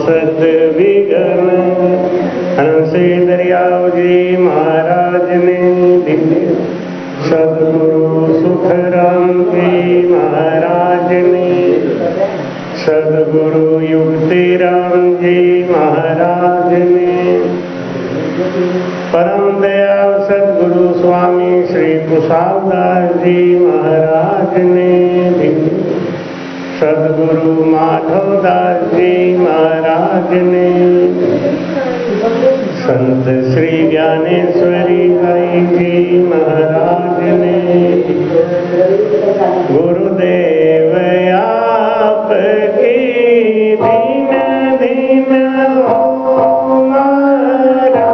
सत विघन हंसे दरियाव जी महाराज ने दिव्य सदगुरु सुखराम जी महाराज ने सदगुरु युक्ति राम जी महाराज ने परम दयाल सदगुरु स्वामी श्री कुशालदास जी महाराज ने सदगुरु माधवदास जी महाराज ने संत श्री ज्ञानेश्वरी भाई जी महाराज ने गुरुदेव आप की दीन दीन हो महाराज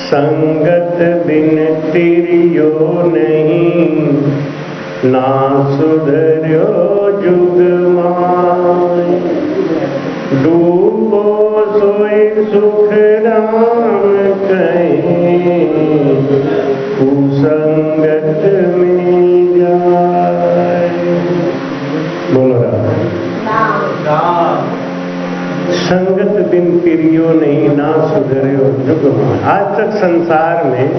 संगत बिन तिरियो नहीं ना सुधर्यो जुग माय डूबो सोई सुख राम कहीं कुसंगत में जाए। बोलो राम। संगत बिन पिरियो नहीं ना सुधर्यो जुग माय। आज तक संसार में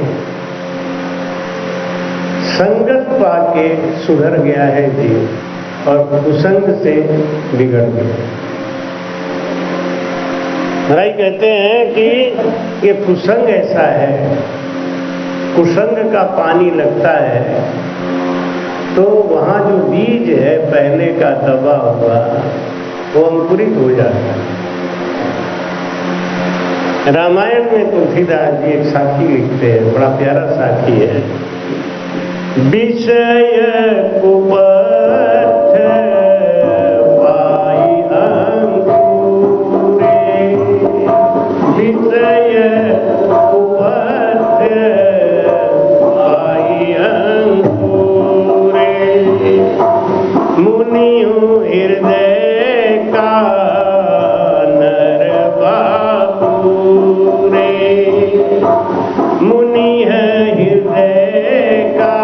संगत पाके सुधर गया है जीव और कुसंग से बिगड़ गया। महाराज कहते हैं कि ये कुसंग ऐसा है, कुसंग का पानी लगता है तो वहां जो बीज है पहले का दबा हुआ वो अंकुरित हो जाता है। रामायण में तुलसीदास जी एक साखी लिखते हैं, बड़ा प्यारा साखी है। विषय कुपथ पाई अंकुरे, विषय कुपथ पाई अंकुरे, मुनियों हृदय का नर बापूरे, मुनि है हृदय का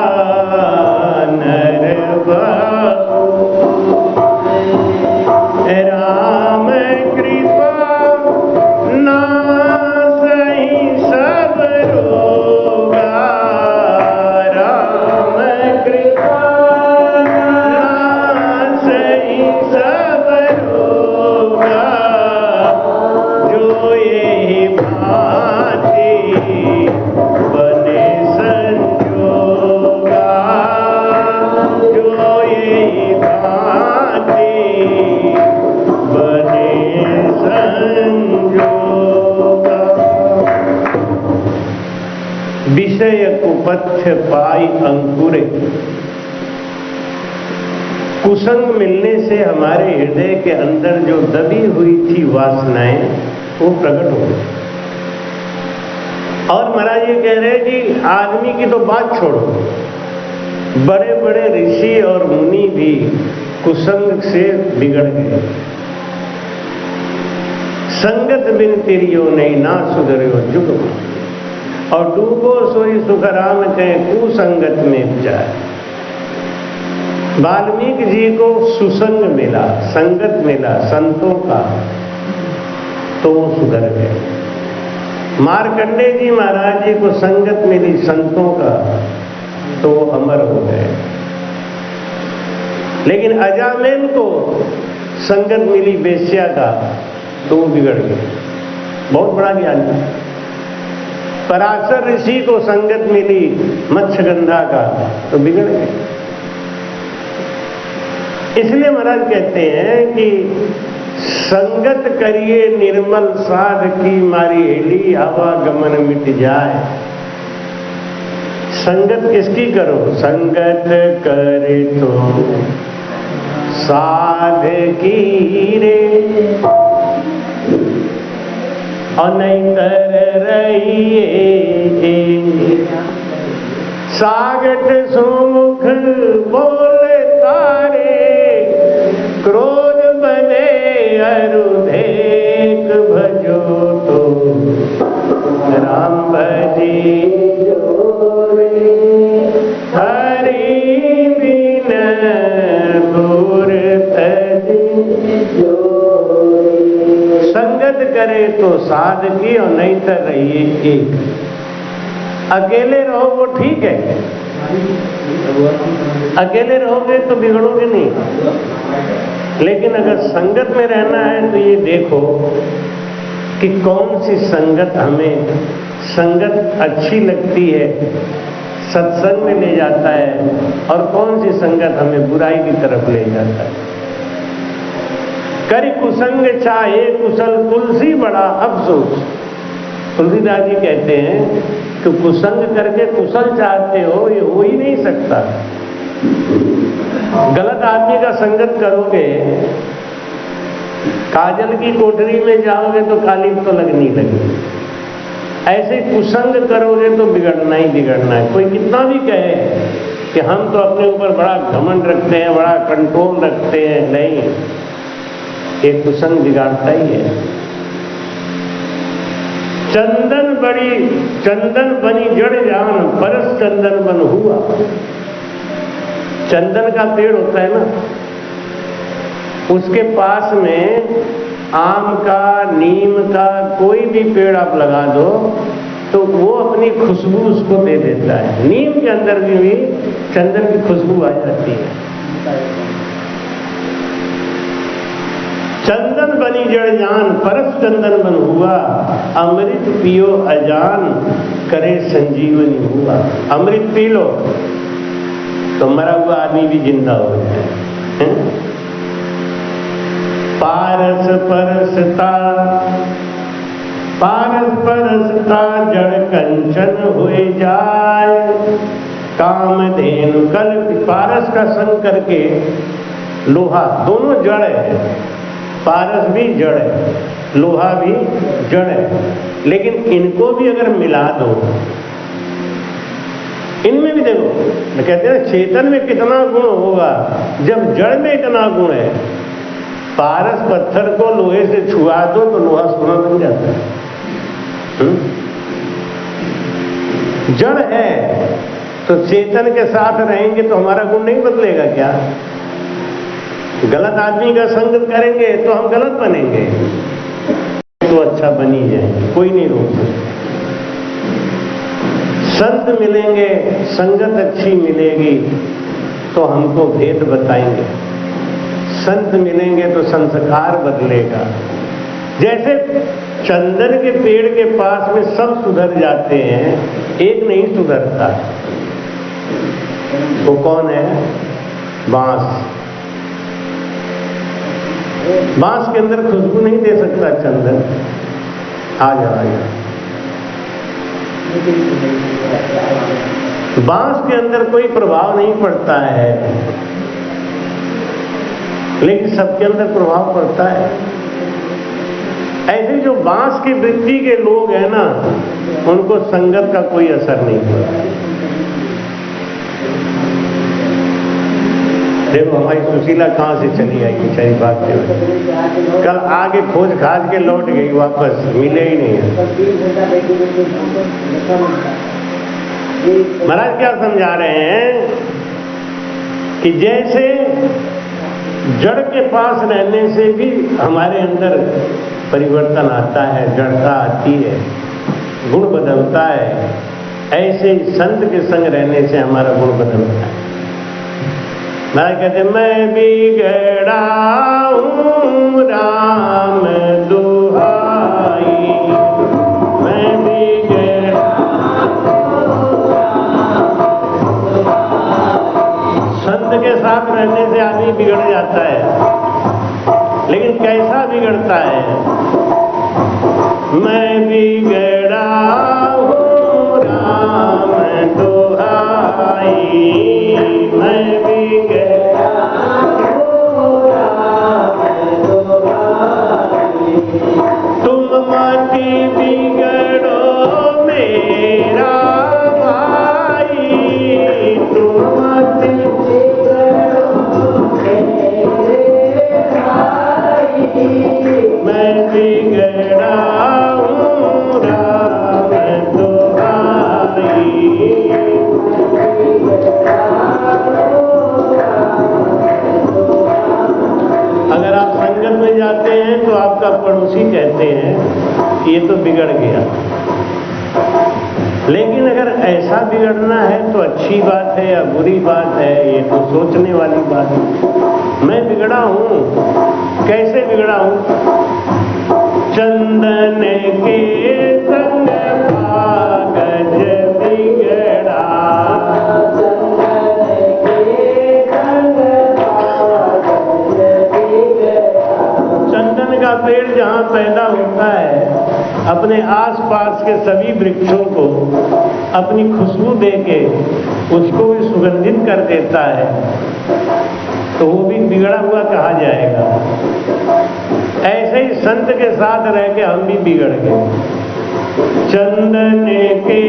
नर बापू विषय कुपथ्य पाई अंकुरे। कुसंग मिलने से हमारे हृदय के अंदर जो दबी हुई थी वासनाएं वो प्रकट हो गई। और महाराज ये कह रहे हैं कि आदमी की तो बात छोड़ो, बड़े बड़े ऋषि और मुनि भी कुसंग से बिगड़ गए। संगत बिन तिरियो नहीं ना सुधरियो जुग, और डूबो सोई सुखराम कहे कुसंगत में जाए। वाल्मीकि जी को सुसंग मिला, संगत मिला संतों का, तो वो सुधर गए। मार्कंडे जी महाराज जी को संगत मिली संतों का, तो वो अमर हो गए। लेकिन अजामिल को संगत मिली वेश्या का, तो वो बिगड़ गए। बहुत बड़ा ज्ञान है। पराशर ऋषि को संगत मिली मत्स्यगंधा का, तो बिगड़ गए। इसलिए महाराज कहते हैं कि संगत करिए निर्मल साध की मारी हेली आवागमन मिट जाए। संगत किसकी करो? संगत करे तो साध की रे, और नहीं कर रहिए सागट सुमुख बोले तारे, क्रोध बने अरुधेक भजो तो राम भजी जोरे, हरि बिन दूर तजी जोरे। संगत करे तो साध की, और नहीं कर रहिए एक। अकेले रहो वो ठीक है, अकेले रहोगे तो बिगड़ोगे नहीं। लेकिन अगर संगत में रहना है तो ये देखो कि कौन सी संगत हमें संगत अच्छी लगती है, सत्संग में ले जाता है, और कौन सी संगत हमें बुराई की तरफ ले जाता है। करी कुसंग चाहे कुशल तुलसी बड़ा अफसोस। तुलसीदास जी कहते हैं कि कुसंग करके कुशल चाहते हो, ये हो ही नहीं सकता। गलत आदमी का संगत करोगे, काजल की कोठरी में जाओगे तो काली तो लगनी लगी। ऐसे कुसंग करोगे तो बिगड़ना ही बिगड़ना है। कोई कितना भी कहे कि हम तो अपने ऊपर बड़ा घमंड रखते हैं, बड़ा कंट्रोल रखते हैं, नहीं, ये कुसंग बिगाड़ता ही है। चंदन बनी जड़ जान, परस चंदन बन हुआ। चंदन का पेड़ होता है ना, उसके पास में आम का, नीम का कोई भी पेड़ आप लगा दो तो वो अपनी खुशबू उसको दे देता है। नीम के अंदर भी चंदन की खुशबू आ जाती है। चंदन बनी जड़ जान, परस चंदन बन हुआ। अमृत पियो अजान, करे संजीवनी हुआ। अमृत पी लो तो मरा हुआ आदमी भी जिंदा हो जाए। पारस परसता, पारस परसता जड़ कंचन हुए जाए। कामधेनु कल, पारस का संग करके लोहा, दोनों जड़ है। पारस भी जड़ है, लोहा भी जड़ है, लेकिन इनको भी अगर मिला दो, इनमें भी देखो, कहते हैं चेतन में कितना गुण होगा जब जड़ में इतना गुण है। पारस पत्थर को लोहे से छुआ दो तो लोहा सोना बन जाता है। जड़ है तो चेतन के साथ रहेंगे तो हमारा गुण नहीं बदलेगा क्या? गलत आदमी का संग करेंगे तो हम गलत बनेंगे, तो अच्छा बन ही जाएंगे, कोई नहीं रोक सकता। संत मिलेंगे, संगत अच्छी मिलेगी तो हमको भेद बताएंगे। संत मिलेंगे तो संस्कार बदलेगा। जैसे चंदन के पेड़ के पास में सब सुधर जाते हैं, एक नहीं सुधरता। वो कौन है? बांस। बांस के अंदर खुशबू नहीं दे सकता चंदन। आ जा बांस के अंदर कोई प्रभाव नहीं पड़ता है, लेकिन सबके अंदर प्रभाव पड़ता है। ऐसे जो बांस की वृत्ति के लोग हैं ना, उनको संगत का कोई असर नहीं पड़ा। देखो हमारी सुशीला कहां से चली आई बेचारी भागते हुए, कल आगे खोज खाज के लौट गई, वापस मिले ही नहीं है। महाराज क्या समझा रहे हैं कि जैसे जड़ के पास रहने से भी हमारे अंदर परिवर्तन आता है, जड़ता आती है, गुण बदलता है, ऐसे ही संत के संग रहने से हमारा गुण बदलता है। मैं कहते मैं बिगड़ा हूँ राम दुहाई, मैं बिगड़ा। संत के साथ रहने से आदमी बिगड़ जाता है, लेकिन कैसा बिगड़ता है? मैं बिगड़ा हूँ राम दुहाई, मैं बिगड़ा हूँ राम दुहाई, तुम मत बिगड़ो मेरा भाई, तुम मत मैं बिगड़ा हूँ राम दुहाई। अगर आप संगत में जाते हैं तो आपका पड़ोसी कहते हैं कि ये तो बिगड़ गया, लेकिन अगर ऐसा बिगड़ना है तो अच्छी बात है या बुरी बात है, ये तो सोचने वाली बात है। मैं बिगड़ा हूँ, कैसे बिगड़ा हूँ? चंदन के संग कागज बिगड़ा, चंदन का पेड़ जहाँ पैदा होता है, अपने आसपास के सभी वृक्षों को अपनी खुशबू देके उसको भी सुगंधित कर देता है, तो वो भी बिगड़ा हुआ कहा जाएगा। ऐसे ही संत के साथ रह के हम भी बिगड़ गए। चंदन के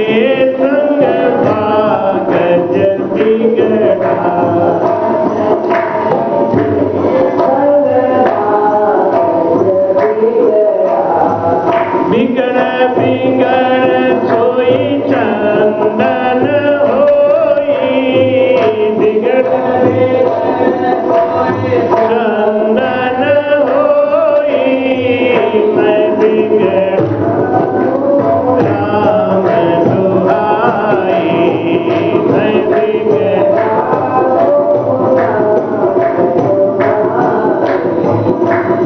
संग कागज बिगड़ा, बिगड़ बिगड़ सोई चंदन होई, बिगड़ चंदन होई, मैं बिगड़ राम दुहाई, मैं बिगड़।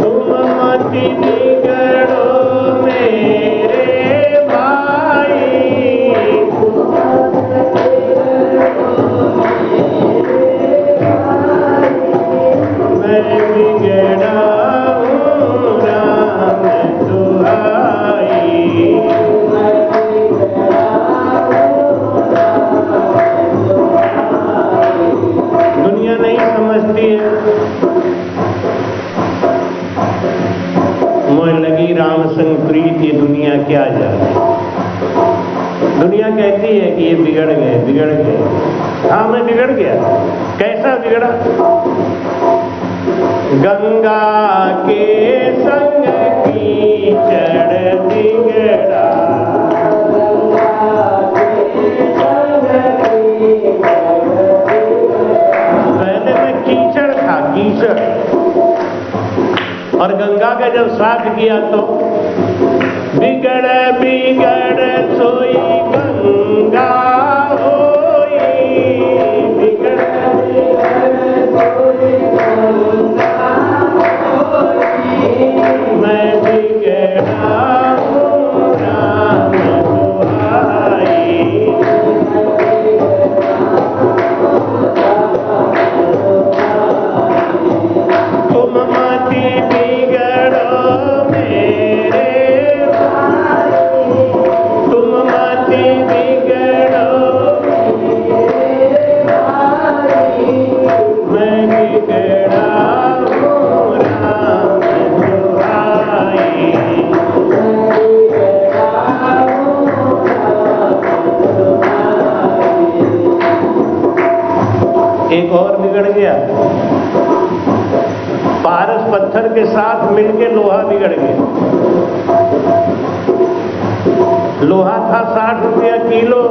तुम मत बिगड़ो मेरे भाई, मैं बिगड़ा हूँ राम दुहाई। दुनिया नहीं समझती है, मोह लगी राम संग प्रीत, ये दुनिया क्या जाने। दुनिया कहती है कि ये बिगड़ गए बिगड़ गए। हाँ मैं बिगड़ गया, कैसा बिगड़ा? गंगा के संग कीचड़ बिगड़ा, पहले मैं कीचड़ था, कीचड़, और गंगा का जब साथ किया तो बिगड़ बिगड़ सोई गंगा होई, बिगड़ बिगड़ सोई गंगा होई, मैं बिगड़ा हूँ राम दुहाई। तुम मत बिगड़ो मेरे भाई, तुम मत एक और बिगड़ गया, पारस पत्थर के साथ मिलके लोहा बिगड़ गया। लोहा था 60 रुपया किलो,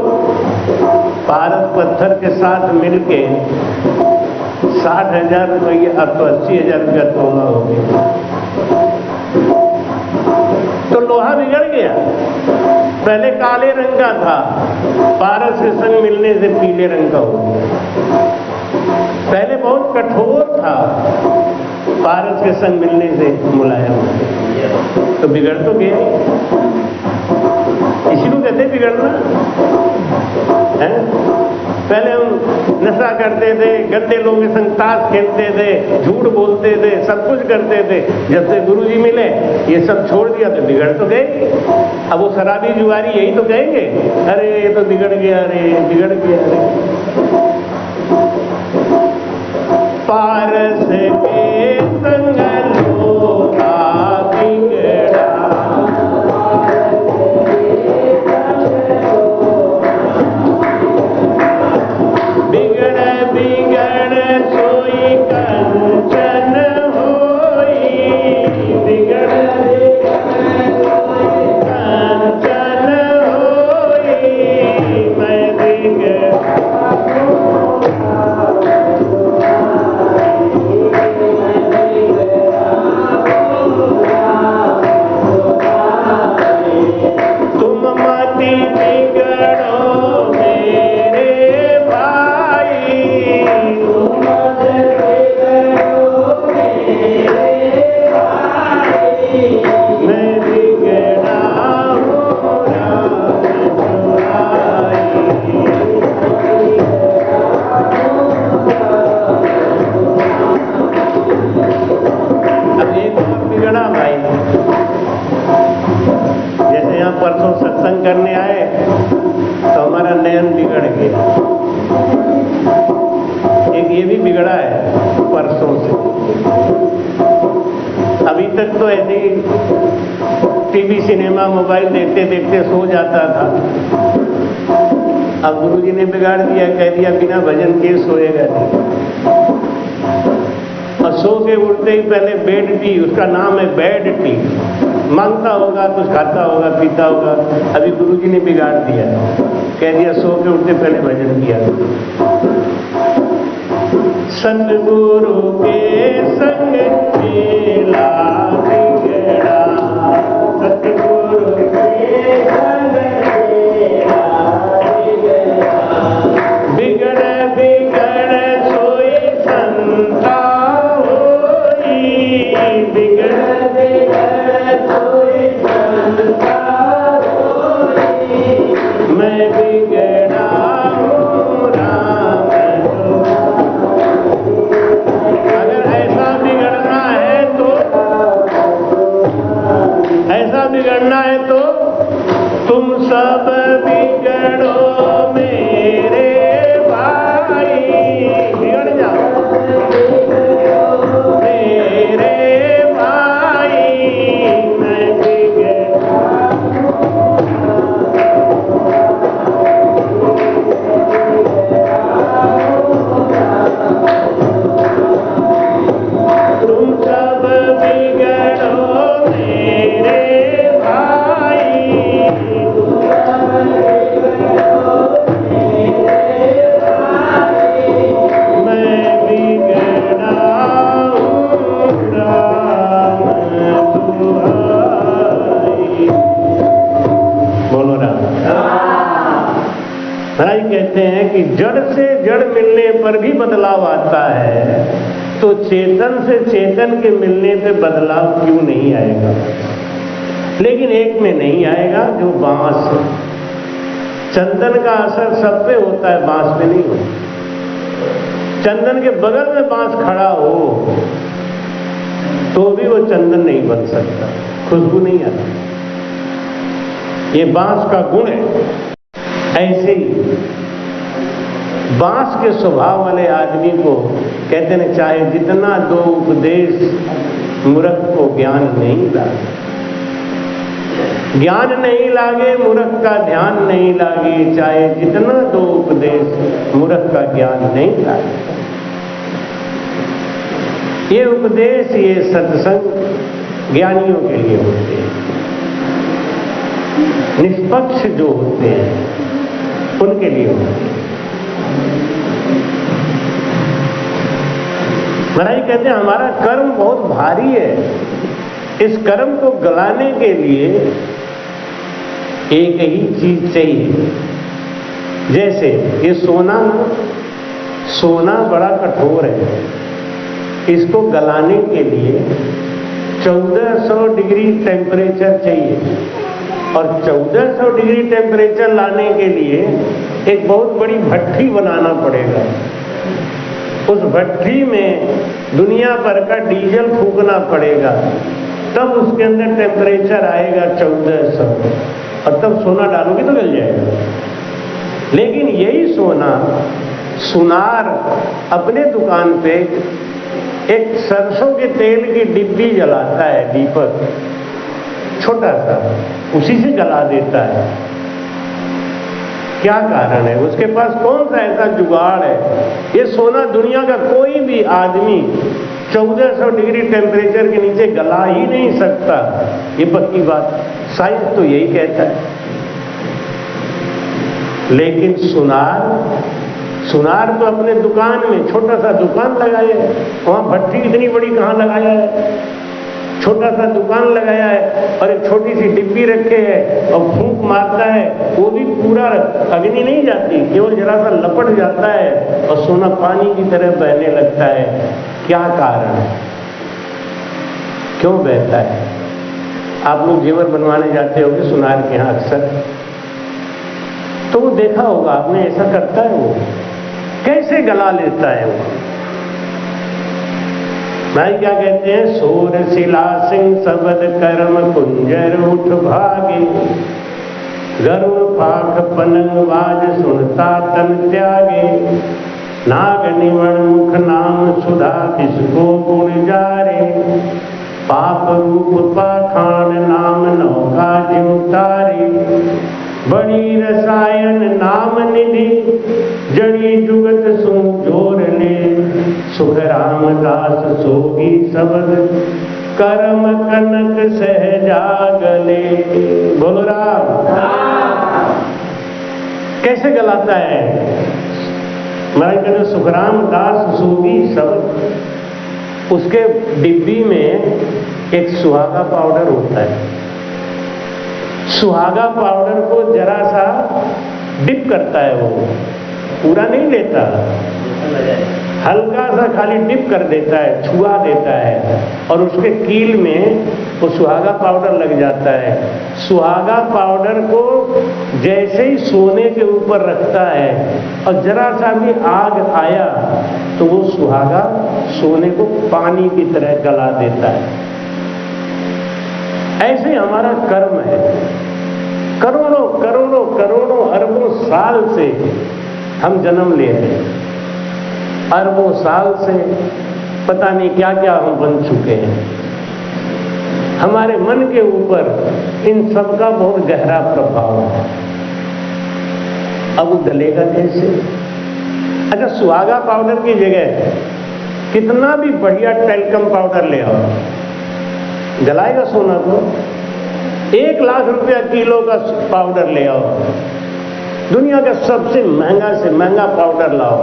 पारस पत्थर के साथ मिलके 60,000 रुपये, अब तो 80,000 रुपया तोला हो गया। तो लोहा बिगड़ गया। पहले काले रंग का था, पारस के संग मिलने से पीले रंग का हो गया। पहले बहुत कठोर था, पारस के संग मिलने से मुलायम हो गया। तो बिगड़ तो गया, इसी को कहते बिगड़ना है। पहले हम नशा करते थे, गंदे लोगों के संग ताश खेलते थे, झूठ बोलते थे, सब कुछ करते थे। जब से गुरुजी मिले ये सब छोड़ दिया तो बिगड़ तो गए। अब वो शराबी जुआरी यही तो कहेंगे, अरे ये तो बिगड़ गया, अरे बिगड़ गया। अरे पारस के संग लोहा बिगड़ा, परसों सत्संग करने आए तो हमारा नयन बिगड़ गया। एक ये भी बिगड़ा है परसों से। अभी तक तो ऐसे ही टीवी सिनेमा मोबाइल देखते देखते सो जाता था। अब गुरुजी ने बिगाड़ दिया, कह दिया बिना भजन के सोएगा नहीं। और सो के उठते ही पहले बेड टी, उसका नाम है बेड टी, मांगता होगा, कुछ खाता होगा, पीता होगा। अभी गुरुजी ने बिगाड़ दिया, कह दिया सो के उठते पहले भजन किया। सतगुरु के संग मेला बिगड़ा, सतगुरु के संग मेला बिगड़ा, बिगड़ बिगड़ सोई संता होई, बिगड़ बिगड़ सोई संता होई, मैं बिगड़ा हूँ राम। अगर ऐसा बिगड़ना है तो, ऐसा बिगड़ना है तो तुम सब बिगड़ो मेरे भाई, बिगड़ जाओ मेरे भाई, मैं बिगड़ा तुम सब बिगड़ो मेरे भाई, मैं बिगड़ा हूँ राम दुहाई। बोलो राम। महाराज कहते हैं कि जड़ से जड़ मिलने पर भी बदलाव आता है, तो चेतन से चेतन के मिलने पे बदलाव क्यों नहीं आएगा? लेकिन एक में नहीं आएगा, जो बांस है। चंदन का असर सब पे होता है, बांस पे नहीं होता। चंदन के बगल में बांस खड़ा हो तो भी वो चंदन नहीं बन सकता, खुशबू नहीं आती। ये बांस का गुण है। ऐसे ही बांस के स्वभाव वाले आदमी को कहते हैं, चाहे जितना दो उपदेश मूर्ख को ज्ञान नहीं लागे, ज्ञान नहीं लागे मूर्ख का ध्यान नहीं लागे, चाहे जितना दो उपदेश मूर्ख का ज्ञान नहीं लागे। ये उपदेश, ये सत्संग ज्ञानियों के लिए होते हैं, निष्पक्ष जो होते हैं उनके लिए होते हैं। महाराज कहते हैं हमारा कर्म बहुत भारी है, इस कर्म को गलाने के लिए एक ही चीज चाहिए। जैसे ये सोना बड़ा कठोर है, इसको गलाने के लिए 1400 डिग्री टेम्परेचर चाहिए, और 1400 डिग्री टेम्परेचर लाने के लिए एक बहुत बड़ी भट्ठी बनाना पड़ेगा। उस भट्ठी में दुनिया भर का डीजल फूकना पड़ेगा, तब उसके अंदर टेम्परेचर आएगा 1400, और तब सोना डालोगे तो गल जाएगा। लेकिन यही सुनार अपने दुकान पे एक सरसों के तेल की डिब्बी जलाता है, दीपक छोटा सा, उसी से जला देता है। क्या कारण है? उसके पास कौन सा ऐसा जुगाड़ है? ये सोना दुनिया का कोई भी आदमी 1400 डिग्री टेम्परेचर के नीचे गला ही नहीं सकता। ये पक्की बात, साइंस तो यही कहता है। लेकिन सुनार तो अपने दुकान में छोटा सा दुकान लगाया है, वहां भट्टी इतनी बड़ी कहां लगाया है? छोटा सा दुकान लगाया है और एक छोटी सी डिब्बी रखे है, और फूंक मारता है, वो भी पूरा अग्नि नहीं जाती, केवल जरा सा लपट जाता है और सोना पानी की तरह बहने लगता है। क्या कारण है? क्यों बहता है? आप लोग जेवर बनवाने जाते होंगे सुनार के यहाँ अक्सर, तो वो देखा होगा आपने, ऐसा करता है वो, कैसे गला लेता है वो। भाई क्या कहते हैं? सोर शिला सिंह सबद कर्म कुंजर उठ भागे, गरुड़ पाख पलंग बाज सुनता तन त्यागे, नाग निवण मुख नाम सुधा किसको गुण जारे, पाप रूप पाखान नाम नौका जिम तारे, बड़ी रसायन नाम निधि जड़ी जुगत सु जोर ले, सुख रामदास सोगी सबद कर्म कनक सहजागले। बोलो राम। कैसे गलाता है? महाराज कहते सुखराम दास सोगी सबद, उसके डिब्बी में एक सुहागा पाउडर होता है। सुहागा पाउडर को जरा सा डिप करता है, वो पूरा नहीं लेता, हल्का सा खाली डिप कर देता है, छुआ देता है, और उसके कील में वो सुहागा पाउडर लग जाता है। सुहागा पाउडर को जैसे ही सोने के ऊपर रखता है और जरा सा भी आग आया तो वो सुहागा सोने को पानी की तरह गला देता है। ऐसे हमारा कर्म है। करोड़ों करोड़ों करोड़ों अरबों साल से हम जन्म ले रहे हैं, अरबों साल से पता नहीं क्या क्या हम बन चुके हैं। हमारे मन के ऊपर इन सब का बहुत गहरा प्रभाव है। अब वो गलेगा कैसे? अच्छा, सुहागा पाउडर की जगह कितना भी बढ़िया टेल्कम पाउडर ले आओ, गलाएगा सोना को? 1 लाख रुपया किलो का पाउडर ले आओ, दुनिया का सबसे महंगा से महंगा पाउडर लाओ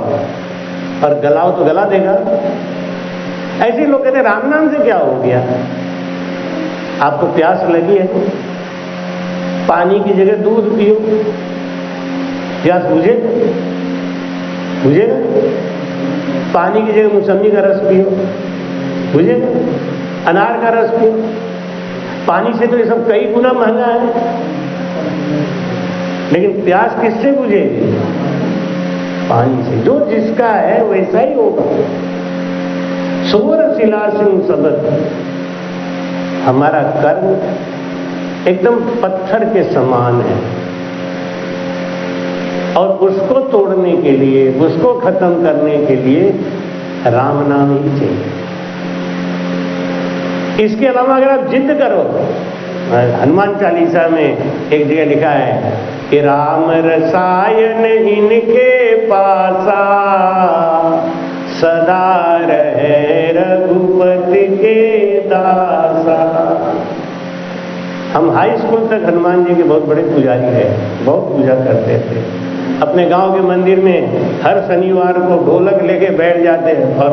और गलाओ तो गला देगा। ऐसे लोग कहते हैं राम नाम से क्या हो गया? आपको प्यास लगी है, पानी की जगह दूध पियो, प्यास बुझेगा? बुझेगा? पानी की जगह मौसमी का रस पियो, बुझेगा? अनार का रस पियो। पानी से तो ये सब कई गुना महंगा है, लेकिन प्यास किससे बुझेगी? पानी से। जो जिसका है वैसा ही होगा। सोर शिला सिंह सबद, हमारा कर्म एकदम पत्थर के समान है, और उसको तोड़ने के लिए, उसको खत्म करने के लिए राम नाम ही चाहिए। इसके अलावा अगर आप जिद करो, हनुमान चालीसा में एक जगह लिखा है कि राम रसायन इनके पासा, सदा रहे रघुपति हम हाई स्कूल तक हनुमान जी के बहुत बड़े पुजारी रहे, बहुत पूजा करते थे। अपने गांव के मंदिर में हर शनिवार को ढोलक लेके बैठ जाते और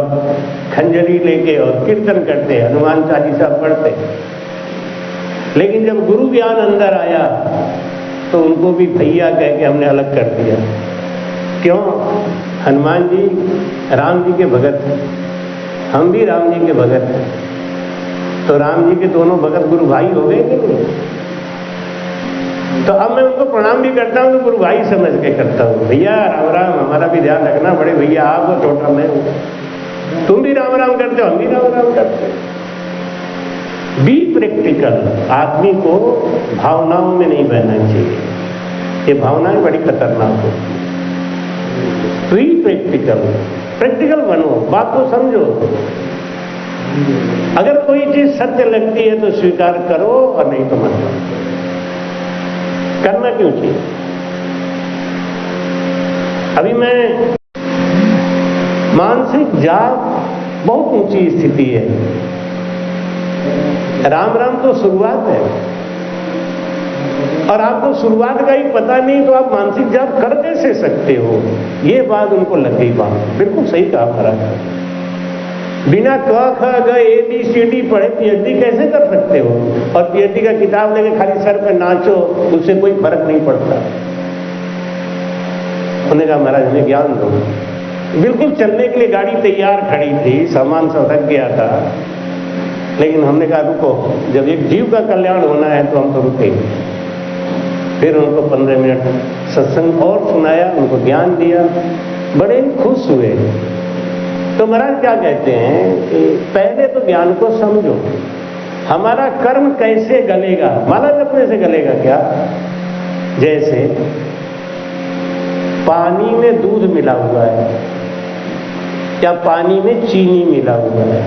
खंजरी लेके और कीर्तन करते, हनुमान चालीसा पढ़ते। लेकिन जब गुरु ज्ञान अंदर आया तो उनको भी भैया कह के हमने अलग कर दिया। क्यों? हनुमान जी राम जी के भगत हैं, हम भी राम जी के भगत हैं, तो राम जी के दोनों भगत गुरु भाई हो गए कि नहीं? तो अब मैं उनको प्रणाम भी करता हूँ तो गुरु भाई समझ के करता हूँ। भैया राम राम, हमारा भी ध्यान रखना, बड़े भैया आप हो, छोटा मैं हूँ। तुम भी राम राम करते हो, हम भी राम राम करते हो। Be practical. आदमी को भावनाओं में नहीं बहना चाहिए, ये भावनाएं बड़ी खतरनाक होती है। बी प्रैक्टिकल, प्रैक्टिकल बनो, बात को समझो। अगर कोई चीज सत्य लगती है तो स्वीकार करो और नहीं तो मत करो। करना क्यों चाहिए? अभी मैं मानसिक जाप बहुत ऊंची स्थिति है। राम राम तो शुरुआत है और आपको शुरुआत का ही पता नहीं तो आप मानसिक जाप कर कैसे सकते हो? ये बात उनको लग गई। बात बिल्कुल सही कहा महाराज। बिना क ख ग ए बी सी डी पढ़े पीएचडी कैसे कर सकते हो? और पीएचडी का किताब लेके खाली सर पे नाचो, उससे कोई फर्क नहीं पड़ता। उन्होंने कहा महाराज हमें ज्ञान दो। बिल्कुल चलने के लिए गाड़ी तैयार खड़ी थी, सामान सब रख गया था, लेकिन हमने कहा रुको, जब एक जीव का कल्याण होना है तो हम तो रुकेंगे। फिर उनको 15 मिनट सत्संग और सुनाया, उनको ज्ञान दिया, बड़े खुश हुए। तो महाराज क्या कहते हैं कि पहले तो ज्ञान को समझो। हमारा कर्म कैसे गलेगा? माला जपने से गलेगा क्या? जैसे पानी में दूध मिला हुआ है या पानी में चीनी मिला हुआ है,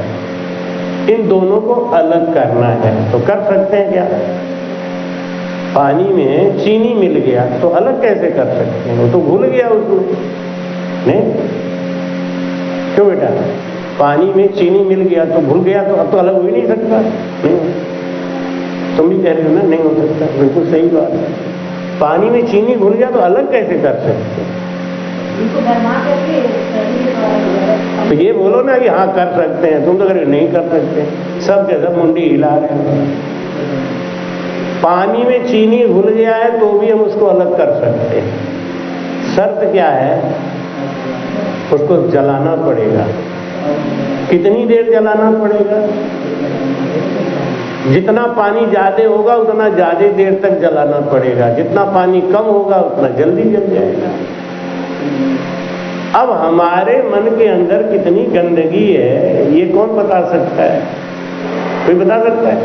इन दोनों को अलग करना है तो कर सकते हैं क्या? पानी में चीनी मिल गया तो अलग कैसे कर सकते हैं? वो तो भूल गया उसमें, नहीं? क्यों बेटा? पानी में चीनी मिल गया तो भूल गया, तो अब तो अलग हो ही नहीं सकता। तुम भी कह रहे हो ना नहीं हो सकता, बिल्कुल सही बात है। पानी में चीनी घुल गया तो अलग कैसे कर सकते? तो ये बोलो ना कि हाँ कर सकते हैं, तुम तो अगर नहीं कर सकते, सब के सब मुंडी हिला रहे हैं। पानी में चीनी घुल गया है तो भी हम उसको अलग कर सकते हैं। शर्त क्या है? उसको जलाना पड़ेगा। कितनी देर जलाना पड़ेगा? जितना पानी ज्यादा होगा उतना ज्यादा देर तक जलाना पड़ेगा, जितना पानी कम होगा उतना जल्दी जल जाएगा। अब हमारे मन के अंदर कितनी गंदगी है ये कौन बता सकता है? कोई बता सकता है?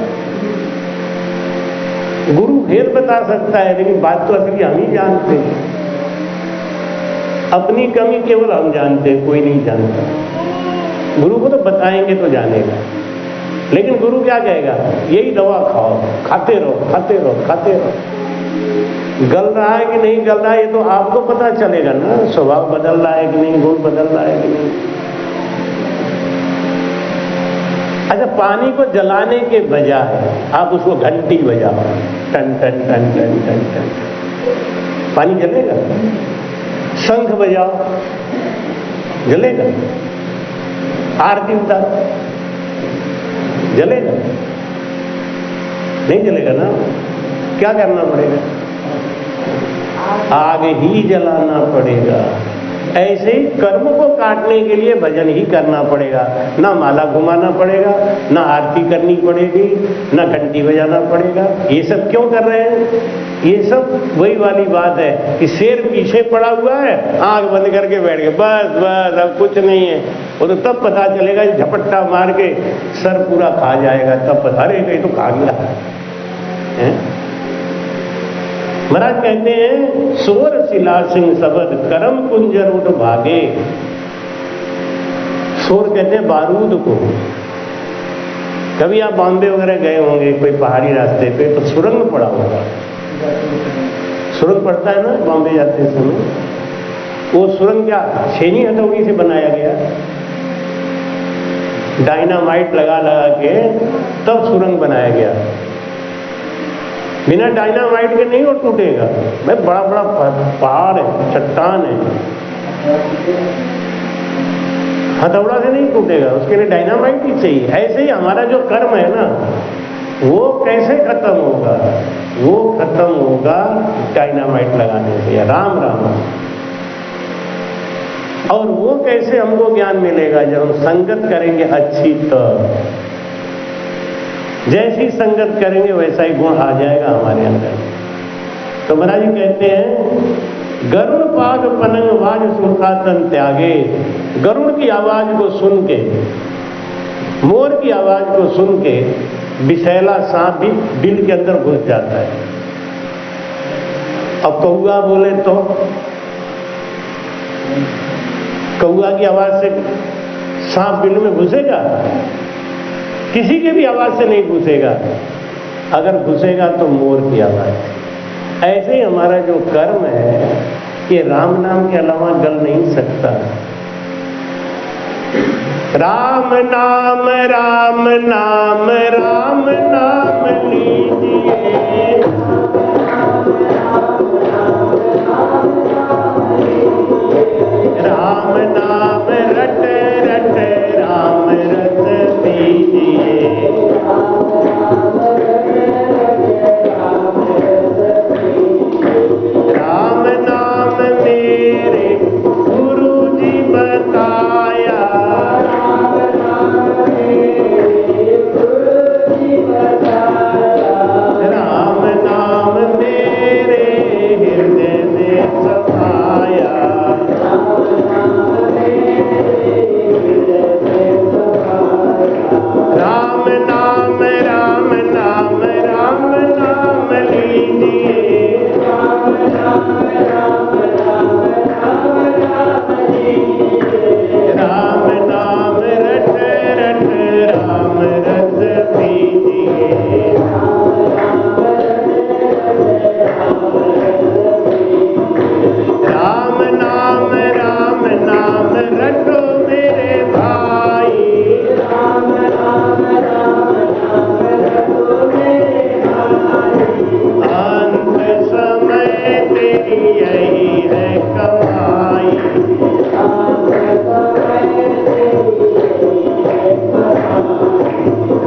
गुरु फिर बता सकता है, लेकिन बात तो असली हम ही जानते हैं। अपनी कमी केवल हम जानते हैं, कोई नहीं जानता। गुरु को तो बताएंगे तो जानेगा, लेकिन गुरु क्या कहेगा? यही दवा खाओ, खाते रहो खाते रहो खाते रहो। गल रहा है कि नहीं गल रहा है ये तो आपको पता चलेगा ना। स्वभाव बदल रहा है कि नहीं, गुण बदल रहा है कि नहीं। अच्छा, पानी को जलाने के बजाय आप उसको घंटी बजाओ, टन टन टन टन टन टन, पानी जलेगा। शंख बजाओ, जलेगा। आरती उतारो, जलेगा? नहीं जलेगा ना। क्या करना पड़ेगा? आग ही जलाना पड़ेगा। ऐसे ही कर्म को काटने के लिए भजन ही करना पड़ेगा। ना माला घुमाना पड़ेगा, ना आरती करनी पड़ेगी, ना घंटी बजाना पड़ेगा। ये सब क्यों कर रहे हैं? ये सब वही वाली बात है कि शेर पीछे पड़ा हुआ है, आंख बंद करके बैठ गए, बस बस अब कुछ नहीं है। वो तो तब पता चलेगा, झपट्टा मार के सर पूरा खा जाएगा, तब पता रहेगा ये तो खा गया है। महाराज कहते हैं सोर शिला सिंह सबद करम कुंजर उठ भागे। सोर कहते हैं बारूद को। कभी आप बॉम्बे वगैरह गए होंगे कोई पहाड़ी रास्ते पे तो सुरंग पड़ा होगा, सुरंग पड़ता है ना बॉम्बे जाते समय। वो सुरंग क्या छेनी हथौड़ी से बनाया गया, डायनामाइट लगा लगा के तब सुरंग बनाया गया। बिना डायनामाइट के नहीं वो टूटेगा भाई। बड़ा बड़ा पहाड़ है, चट्टान है, हथौड़ा से नहीं टूटेगा, उसके लिए डायनामाइट ही चाहिए। ऐसे ही हमारा जो कर्म है ना, वो कैसे खत्म होगा? वो खत्म होगा डायनामाइट लगाने से। राम राम। और वो कैसे हमको ज्ञान मिलेगा? जब हम संगत करेंगे अच्छी, तो जैसी संगत करेंगे वैसा ही गुण आ जाएगा हमारे अंदर। तो महाराज जी कहते हैं, गरुड़ पाग पनंग वाज सुनका तन त्यागे। गरुड़ की आवाज को सुन के, मोर की आवाज को सुन के विषैला सांप भी दिल के अंदर घुस जाता है। अब कौआ बोले तो कौआ की आवाज से सांप बिल में घुसेगा? किसी के भी आवाज से नहीं घुसेगा। अगर घुसेगा तो मोर की आवाज। ऐसे ही हमारा जो कर्म है, ये राम नाम के अलावा गल नहीं सकता। राम नाम राम नाम राम नाम लीजिए, राम नाम रट रट राम रस पीजिए। राम नाम मेरे गुरु जी बताया, राम नाम मेरे हृदय में समाया। राम नाम राम नाम राम नाम लीजिए, राम नाम रट रट राम रस पीजिए। राम नाम रटो मेरे भाई, अंत समय तेरी यही है कमाई।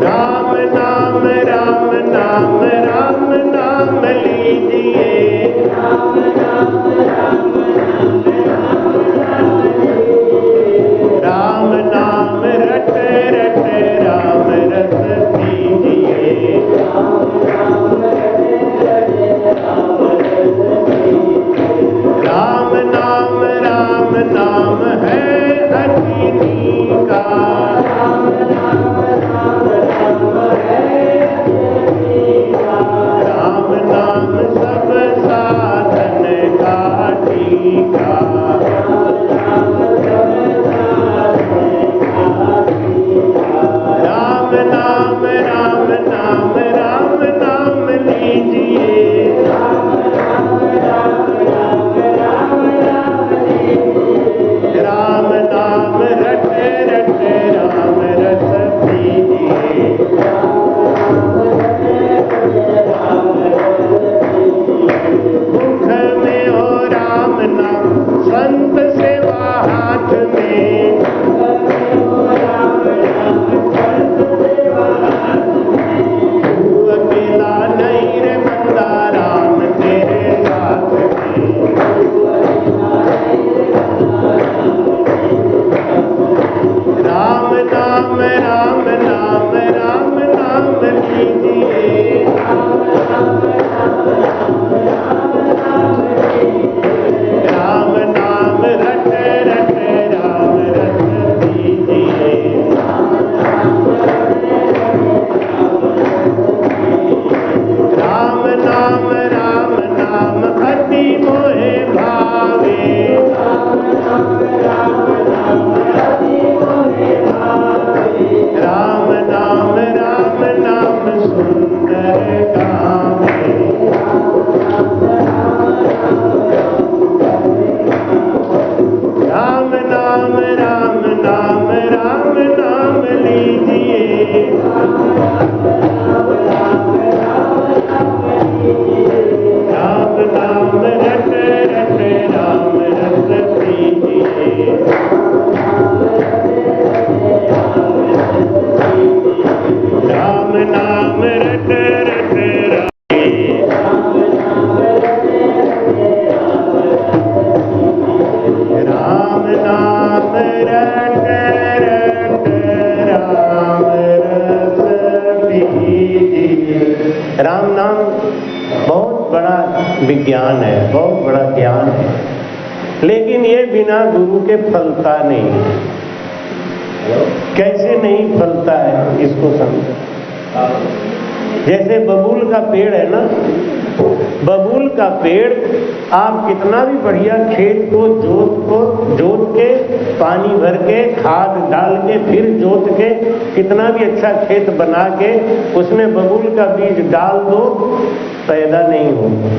राम नाम राम नाम राम नाम लीजिए, राम नाम रट रट राम रस पीजिए। राम नाम है अग्नि का, राम नाम सब साधन का टीका। राम नाम राम नाम लीजिए, राम नाम रट रट राम रस पीजिए। मुख में हो राम नाम, संत सेवा हाथ में, तू अकेला नहीं रे बंदा, राम तेरे साथ में। राम नाम राम नाम लीजिए, राम नाम रट रट राम रस पीजिए। राम नाम अति मोहे भावे, राम नाम सुंदर गावे। राम नाम लीजिए, नाम रट रट राम रस पीजिए। राम नाम बहुत बड़ा विज्ञान है, बहुत बड़ा ज्ञान है, लेकिन ये बिना गुरु के फलता नहीं है। कैसे नहीं फलता है इसको समझो। जैसे बबूल का पेड़ है ना, बबूल का पेड़ आप कितना भी बढ़िया खेत को जोत के पानी भर के खाद डाल के फिर जोत के कितना भी अच्छा खेत बना के उसमें बबूल का बीज डाल दो, पैदा नहीं होगा।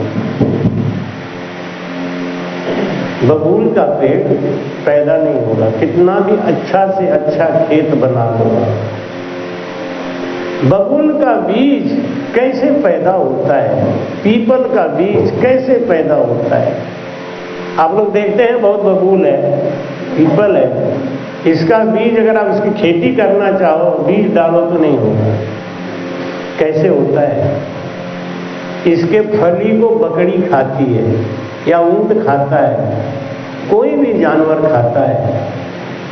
बबूल का पेड़ पैदा नहीं होगा, कितना भी अच्छा से अच्छा खेत बना दो। बबूल का बीज कैसे पैदा होता है, पीपल का बीज कैसे पैदा होता है। आप लोग देखते हैं बहुत बबूल है, पीपल है, इसका बीज अगर आप इसकी खेती करना चाहो, बीज डालो तो नहीं होगा। कैसे होता है? इसके फली को बकरी खाती है या ऊंट खाता है, कोई भी जानवर खाता है।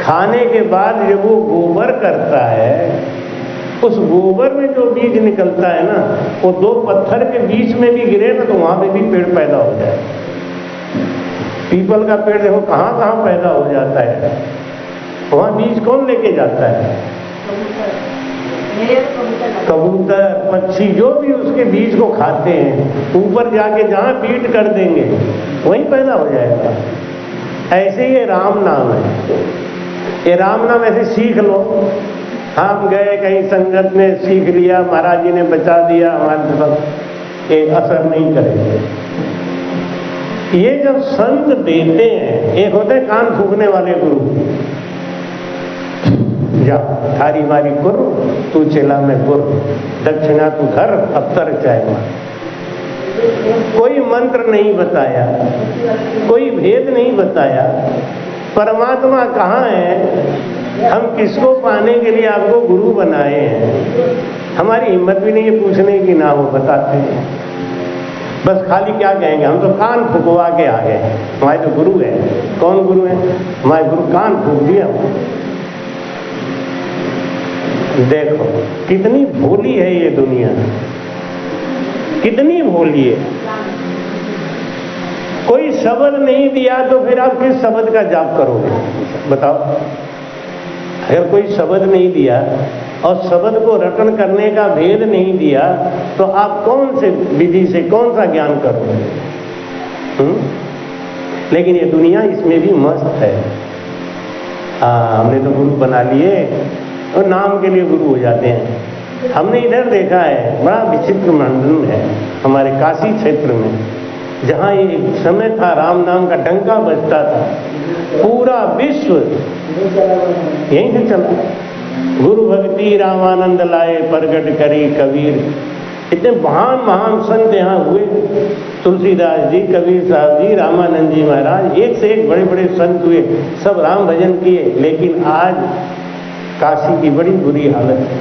खाने के बाद जब वो गोबर करता है, उस गोबर में जो बीज निकलता है ना, वो दो पत्थर के बीच में भी गिरे ना तो वहां पे भी पेड़ पैदा हो जाए। पीपल का पेड़ देखो कहां कहां पैदा हो जाता है, वहां बीज कौन लेके जाता है? कबूतर, पक्षी, जो भी उसके बीज को खाते हैं, ऊपर जाके जहां पीट कर देंगे वहीं पैदा हो जाएगा। ऐसे ये राम नाम है। ये राम नाम ऐसे सीख लो। हम गए कहीं संगत में, सीख लिया, महाराज जी ने बचा दिया, हमारे तरफ एक असर नहीं करेगा। ये जब संत देते हैं, एक होते हैं कान फूकने वाले गुरु, जा थारी मारी गुर, तू चेला में गुर, दक्षिणा तू धर, अवतर चाहे मार। कोई मंत्र नहीं बताया, कोई भेद नहीं बताया, परमात्मा कहाँ है, हम किसको पाने के लिए आपको गुरु बनाए हैं। हमारी हिम्मत भी नहीं है पूछने की, ना वो बताते हैं। बस खाली क्या कहेंगे, हम तो कान फुकवा के आ गए, हमारे तो गुरु है। कौन गुरु है? हमारे गुरु कान फूक दिया। देखो कितनी भोली है ये दुनिया, कितनी भोली है। कोई शब्द नहीं दिया तो फिर आप किस शब्द का जाप करोगे बताओ? अगर कोई शब्द नहीं दिया और शब्द को रटन करने का भेद नहीं दिया तो आप कौन से विधि से कौन सा ज्ञान करोगे? लेकिन ये दुनिया इसमें भी मस्त है। हमने तो गुरु बना लिए और नाम के लिए गुरु हो जाते हैं। हमने इधर देखा है, बड़ा विचित्र मंडल है हमारे काशी क्षेत्र में, जहाँ एक समय था राम नाम का डंका बजता था, पूरा विश्व यहीं से चला। गुरु भक्ति रामानंद लाए, प्रगट करी कबीर। इतने महान महान संत यहाँ हुए, तुलसीदास जी, कबीर साहब जी, रामानंद जी महाराज, एक से एक बड़े बड़े संत हुए, सब राम भजन किए। लेकिन आज काशी की बड़ी बुरी हालत है,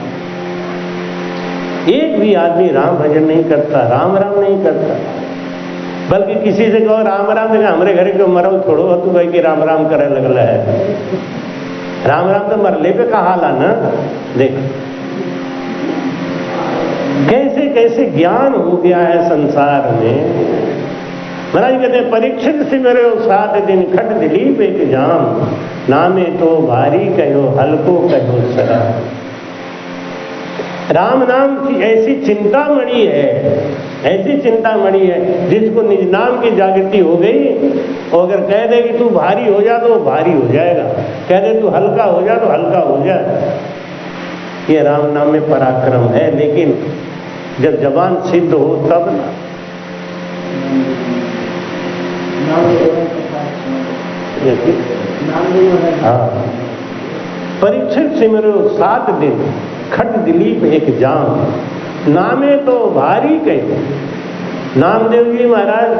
एक भी आदमी राम भजन नहीं करता, राम राम नहीं करता। बल्कि किसी से कहो राम राम, हमारे घर के मरो छोड़ो, तू भाई कि राम राम करे लगला है। राम राम तो मरले पे कहा ला ना। देख कैसे कैसे ज्ञान हो गया है संसार में। महाराज कहते हैं परीक्षित सिमरो 7 दिन, खट दिलीप एक जाम, नामे तो भारी कहो, हल्को कहो सरा। राम नाम की ऐसी चिंतामणि है, ऐसी चिंतामणि है, जिसको निज नाम की जागृति हो गई, और अगर कह दे कि तू भारी हो जा तो वो भारी हो जाएगा, कह दे तू हल्का हो जा तो हल्का हो जाए। ये राम नाम में पराक्रम है। लेकिन जब जबान सिद्ध हो तब ना। हाँ, परीक्षित सिमरो 7 दिन, खट दिलीप एक जाम, नामे तो भारी कहे। नामदेव जी महाराज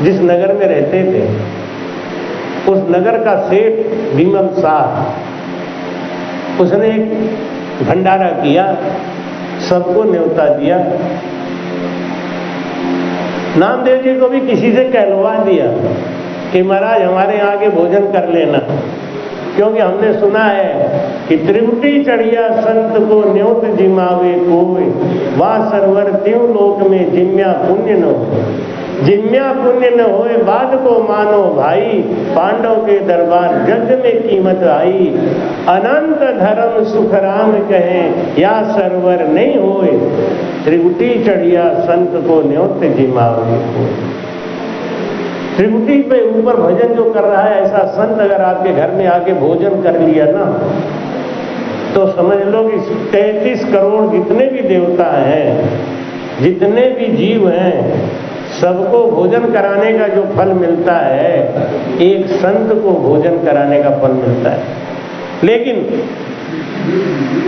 जिस नगर में रहते थे, उस नगर का सेठ विमल शाह, उसने एक भंडारा किया, सबको न्योता दिया। नामदेव जी को भी किसी से कहलवा दिया कि महाराज हमारे यहाँ के भोजन कर लेना, क्योंकि हमने सुना है कि त्रिपुटी चढ़िया संत को न्योत जिमावे कोई, वह सरवर त्यों लोक में जिम्या पुण्य न हो। जिम्या पुण्य न होए बाद को मानो भाई, पांडव के दरबार जग में कीमत आई। अनंत धर्म सुख राम कहें, या सरवर नहीं होए, त्रिपुटी चढ़िया संत को न्योत जिमावे कोई। त्रिपुटी पे ऊपर भजन जो कर रहा है, ऐसा संत अगर आपके घर में आके भोजन कर लिया ना, तो समझ लो कि 33 करोड़ जितने भी देवता हैं, जितने भी जीव हैं, सबको भोजन कराने का जो फल मिलता है, एक संत को भोजन कराने का फल मिलता है। लेकिन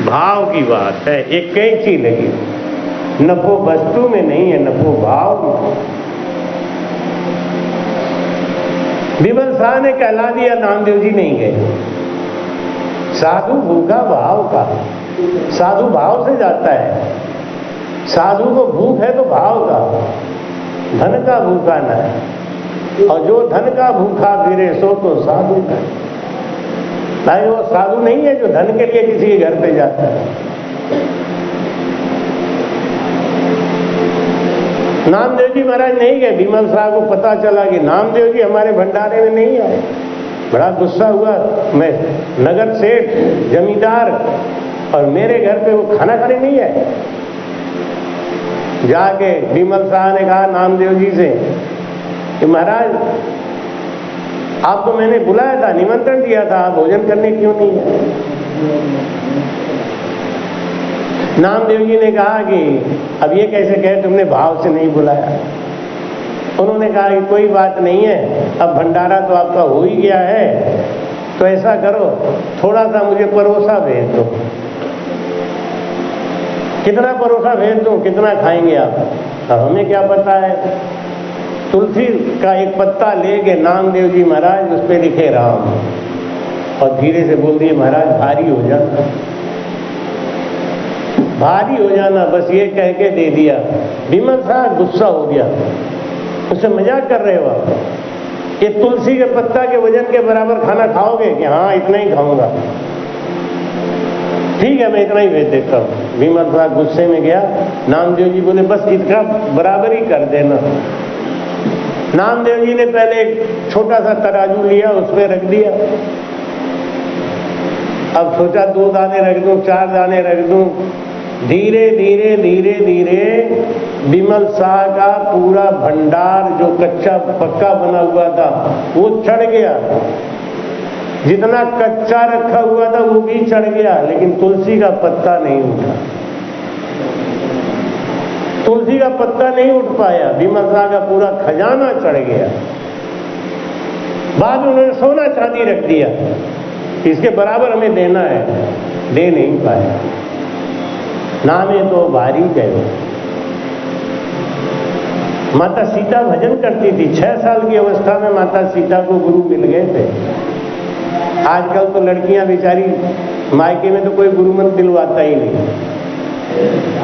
भाव की बात है, एक कैंची लगी, नफो वस्तु में नहीं है, नफो भाव में। विमल शाह ने कहला दिया, नामदेव जी नहीं गए। साधु भूखा भाव का, साधु भाव से जाता है। साधु को भूख है तो भाव का, धन का भूखा न है। और जो धन का भूखा फिरे सो तो साधु है। नहीं, वो साधु नहीं है जो धन के लिए किसी के घर पे जाता है। नामदेव जी महाराज नहीं गए। विमल शाह को पता चला कि नामदेव जी हमारे भंडारे में नहीं आए। बड़ा गुस्सा हुआ। मैं नगर सेठ जमींदार और मेरे घर पे वो खाना खाने नहीं आए। जाके विमल शाह ने कहा नामदेव जी से कि महाराज आपको मैंने बुलाया था, निमंत्रण दिया था, आप भोजन करने क्यों नहीं आए? नामदेव जी ने कहा कि अब ये कैसे कहे तुमने भाव से नहीं बुलाया। उन्होंने कहा कि कोई बात नहीं है, अब भंडारा तो आपका हो ही गया है, तो ऐसा करो थोड़ा सा मुझे परोसा भेज दो। कितना परोसा भेज दूं, कितना खाएंगे आप? अब हमें क्या पता है। तुलसी का एक पत्ता लेके नामदेव जी महाराज उस पे लिखे राम, और धीरे से बोल दिए महाराज भारी हो जाना, भारी हो जाना, बस ये कह के दे दिया। विमल शाह गुस्सा हो गया, उससे मजाक कर रहे हो आप? ये तुलसी के पत्ता के वजन के बराबर खाना खाओगे? कि हाँ इतना ही खाऊंगा। ठीक है मैं इतना ही भेज देता हूँ। विमल शाह गुस्से में गया। नामदेव जी बोले बस इसका बराबर ही कर देना। नामदेव जी ने पहले एक छोटा सा तराजू लिया, उसमें रख दिया। अब सोचा 2 दाने रख दूं, 4 दाने रख दूं। धीरे धीरे धीरे धीरे विमल शाह का पूरा भंडार जो कच्चा पक्का बना हुआ था वो चढ़ गया। जितना कच्चा रखा हुआ था वो भी चढ़ गया, लेकिन तुलसी का पत्ता नहीं उठा। तुलसी का पत्ता नहीं उठ पाया। विमल शाह का पूरा खजाना चढ़ गया। बाद में उन्होंने सोना चांदी रख दिया, इसके बराबर हमें देना है, दे नहीं पाया। नामे तो भारी गए। माता सीता भजन करती थी। 6 साल की अवस्था में माता सीता को गुरु मिल गए थे। आजकल तो लड़कियां बेचारी मायके में तो कोई गुरुमंत्र दिलवाता ही नहीं।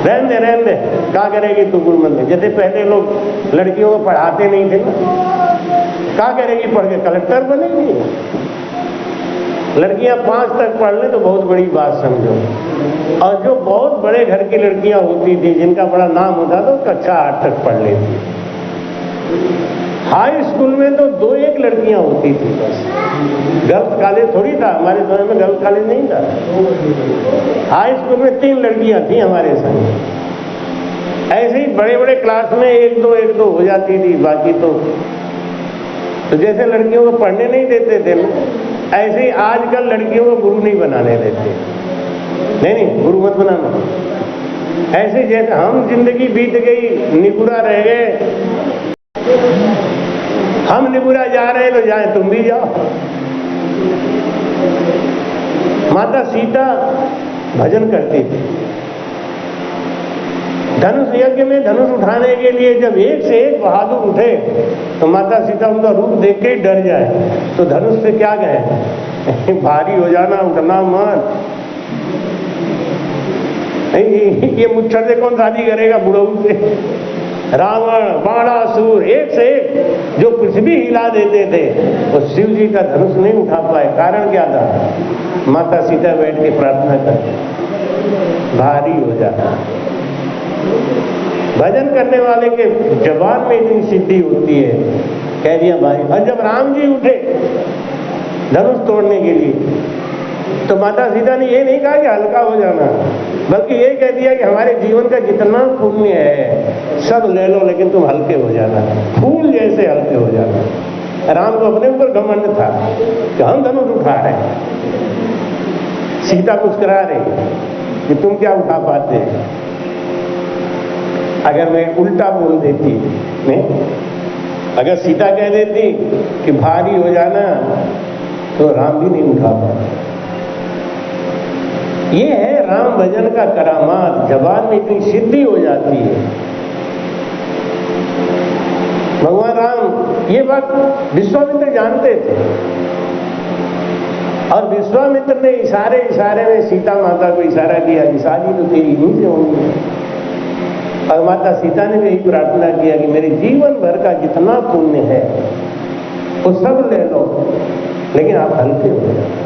रहने दे क्या करेगी तू गुरुमंत्र? जैसे पहले लोग लड़कियों को पढ़ाते नहीं थे ना, क्या करेगी पढ़ के? कलेक्टर बनेगी। लड़कियां 5 तक पढ़ ले तो बहुत बड़ी बात समझो। और जो बहुत बड़े घर की लड़कियां होती थी, जिनका बड़ा नाम होता था, कक्षा 8 तक पढ़ लेती। हाई स्कूल में तो 2-1 लड़कियां होती थी बस। गर्ल्स कॉलेज थोड़ी था, हमारे समय में गर्ल्स कॉलेज नहीं था। हाई स्कूल में 3 लड़कियां थी हमारे संग। ऐसे ही बड़े बड़े क्लास में 1-2 हो जाती थी। बाकी तो जैसे लड़कियों को पढ़ने नहीं देते थे, ऐसे ही आजकल लड़कियों को गुरु नहीं बनाने देते। नहीं गुरु मत बनाना। ऐसे जैसे हम जिंदगी बीत गई, निपुरा रह गए, हम निपुरा जा रहे हैं तो जाए तुम भी जाओ। माता सीता भजन करती थी। धनुष यज्ञ में धनुष उठाने के लिए जब एक से एक बहादुर उठे तो माता सीता उनका रूप देख के ही डर जाए, तो धनुष से क्या कहे? भारी हो जाना, उठना मत। नहीं ये मुच्छर से कौन शादी करेगा? बुढ़ऊ से। रावण, बाणासुर, एक से एक जो कुछ भी हिला देते थे, वो शिव जी का धनुष नहीं उठा पाए। कारण क्या था? माता सीता बैठ के प्रार्थना करते, भारी हो जाता। भजन करने वाले के जबान में इतनी सिद्धि होती है, कह दिया भाई। और जब राम जी उठे धनुष तोड़ने के लिए, तो माता सीता ने ये नहीं कहा कि हल्का हो जाना, बल्कि ये कह दिया कि हमारे जीवन का जितना पुण्य है सब ले लो, लेकिन तुम हल्के हो जाना, फूल जैसे हल्के हो जाना। राम को अपने ऊपर घमंड था कि हम धनुष उठा रहे हैं। सीता मुस्कुरा रही कि तुम क्या उठा पाते हैं। अगर मैं उल्टा बोल देती, नहीं, अगर सीता कह देती कि भारी हो जाना, तो राम भी नहीं उठा पाते। ये है राम भजन का करामात, जबान में इतनी सिद्धि हो जाती है। भगवान राम ये बात विश्वामित्र जानते थे, और विश्वामित्र ने इशारे इशारे में सीता माता को इशारा किया कि शादी तो तेरी इन्हीं से होनी है। और माता सीता ने भी यही प्रार्थना किया कि मेरे जीवन भर का जितना पुण्य है वो सब ले लो, लेकिन आप हल्के हो जाओ।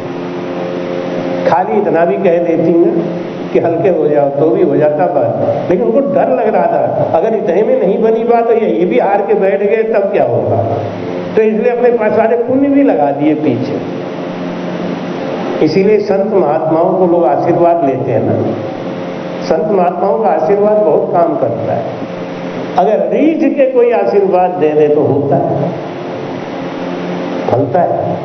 खाली इतना भी कह देती ना कि हल्के हो जाओ तो भी हो जाता बात, लेकिन उनको डर लग रहा था अगर इतने में नहीं बनी बात तो ये भी हार के बैठ गए तब क्या होगा। तो इसलिए अपने पास सारे पुण्य भी लगा दिए पीछे। इसीलिए संत महात्माओं को लोग आशीर्वाद लेते हैं ना, संत महात्माओं का आशीर्वाद बहुत काम करता है। अगर रीझ के कोई आशीर्वाद दे दे तो होता है, फलता है।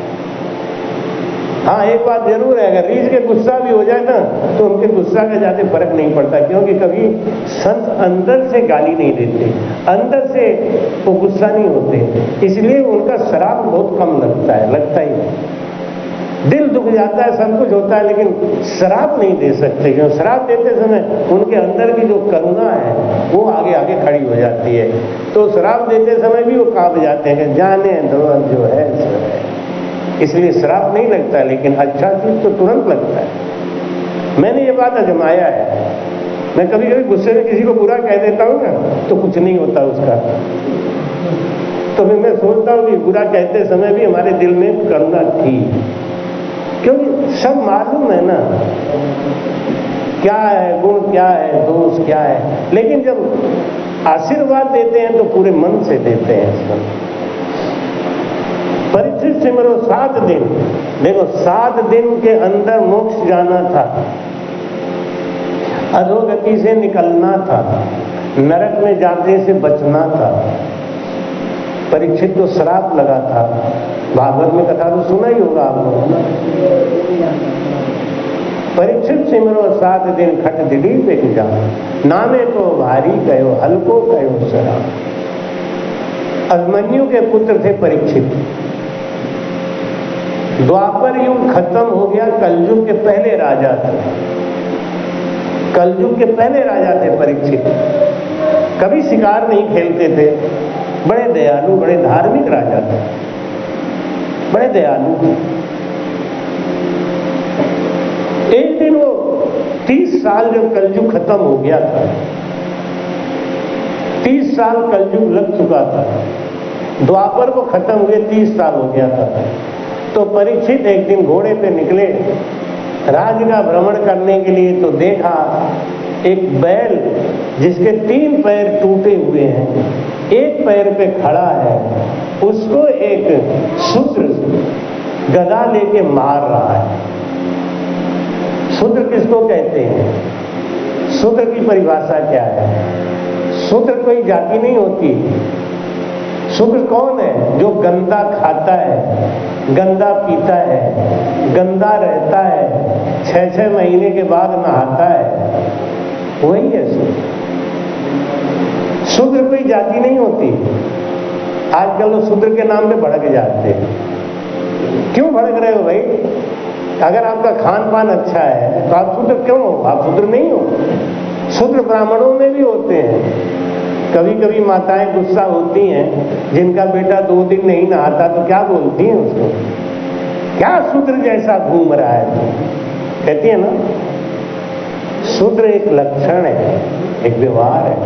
हाँ, एक बात जरूर है, अगर रीझ के गुस्सा भी हो जाए ना तो उनके गुस्सा का ज्यादा फर्क नहीं पड़ता, क्योंकि कभी संत अंदर से गाली नहीं देते, अंदर से वो गुस्सा नहीं होते, इसलिए उनका शराब बहुत कम लगता है। दिल दुख जाता है, सब कुछ होता है, लेकिन शराब नहीं दे सकते, क्योंकि शराब देते समय उनके अंदर की जो करुणा है वो आगे आगे खड़ी हो जाती है। तो शराब देते समय भी वो कांप जाते हैं कि जाने दो जो है सो है। इसलिए शराब नहीं लगता, लेकिन अच्छा चीज तो तुरंत लगता है। मैंने ये बात आजमाया है। मैं कभी कभी गुस्से में किसी को बुरा कह देता हूँ ना तो कुछ नहीं होता उसका, तो फिर मैं सोचता हूँ कि बुरा कहते समय भी हमारे दिल में करुणा थी, क्योंकि सब मालूम है ना क्या है गुण, क्या है दोष, क्या है। लेकिन जब आशीर्वाद देते हैं तो पूरे मन से देते हैं सब। परीक्षित सिमरो 7 दिन, देखो 7 दिन के अंदर मोक्ष जाना था, अधोगति से निकलना था, नरक में जाने से बचना था। परीक्षित को श्राप लगा था, भागवत में कथा तो सुना ही होगा आप लोगों। परीक्षित सिमरो 7 दिन खट दिली पे जा, नामे तो भारी कहो हल्को कहो सरा। अभिमन्यु के पुत्र थे परीक्षित। द्वापर युग खत्म हो गया, कलयुग के पहले राजा थे। कलयुग के पहले राजा थे परीक्षित। कभी शिकार नहीं खेलते थे, बड़े दयालु, बड़े धार्मिक राजा थे, बड़े दयालु थे। एक दिन वो 30 साल जब कलयुग खत्म हो गया था, 30 साल कलयुग लग चुका था, द्वापर को खत्म हुए 30 साल हो गया था। तो परीक्षित एक दिन घोड़े पे निकले राज का भ्रमण करने के लिए, तो देखा एक बैल जिसके 3 पैर टूटे हुए हैं, एक पैर पे खड़ा है, उसको एक शूद्र गदा लेके मार रहा है। शूद्र किसको कहते हैं? शूद्र की परिभाषा क्या है? शूद्र कोई जाति नहीं होती। शूद्र कौन है? जो गंदा खाता है, गंदा पीता है, गंदा रहता है, 6-6 महीने के बाद नहाता है, वही है शूद्र। शूद्र कोई जाति नहीं होती। आजकल लोग शूद्र के नाम पे भड़क जाते हैं। क्यों भड़क रहे हो भाई? अगर आपका खान पान अच्छा है तो आप शूद्र क्यों हो? आप शूद्र नहीं हो। शूद्र ब्राह्मणों में भी होते हैं। कभी कभी माताएं गुस्सा होती हैं, जिनका बेटा 2 दिन नहीं नहाता तो क्या बोलती हैं उसको? क्या शूद्र जैसा घूम रहा है? कहती है ना, शूद्र एक लक्षण है, एक व्यवहार है।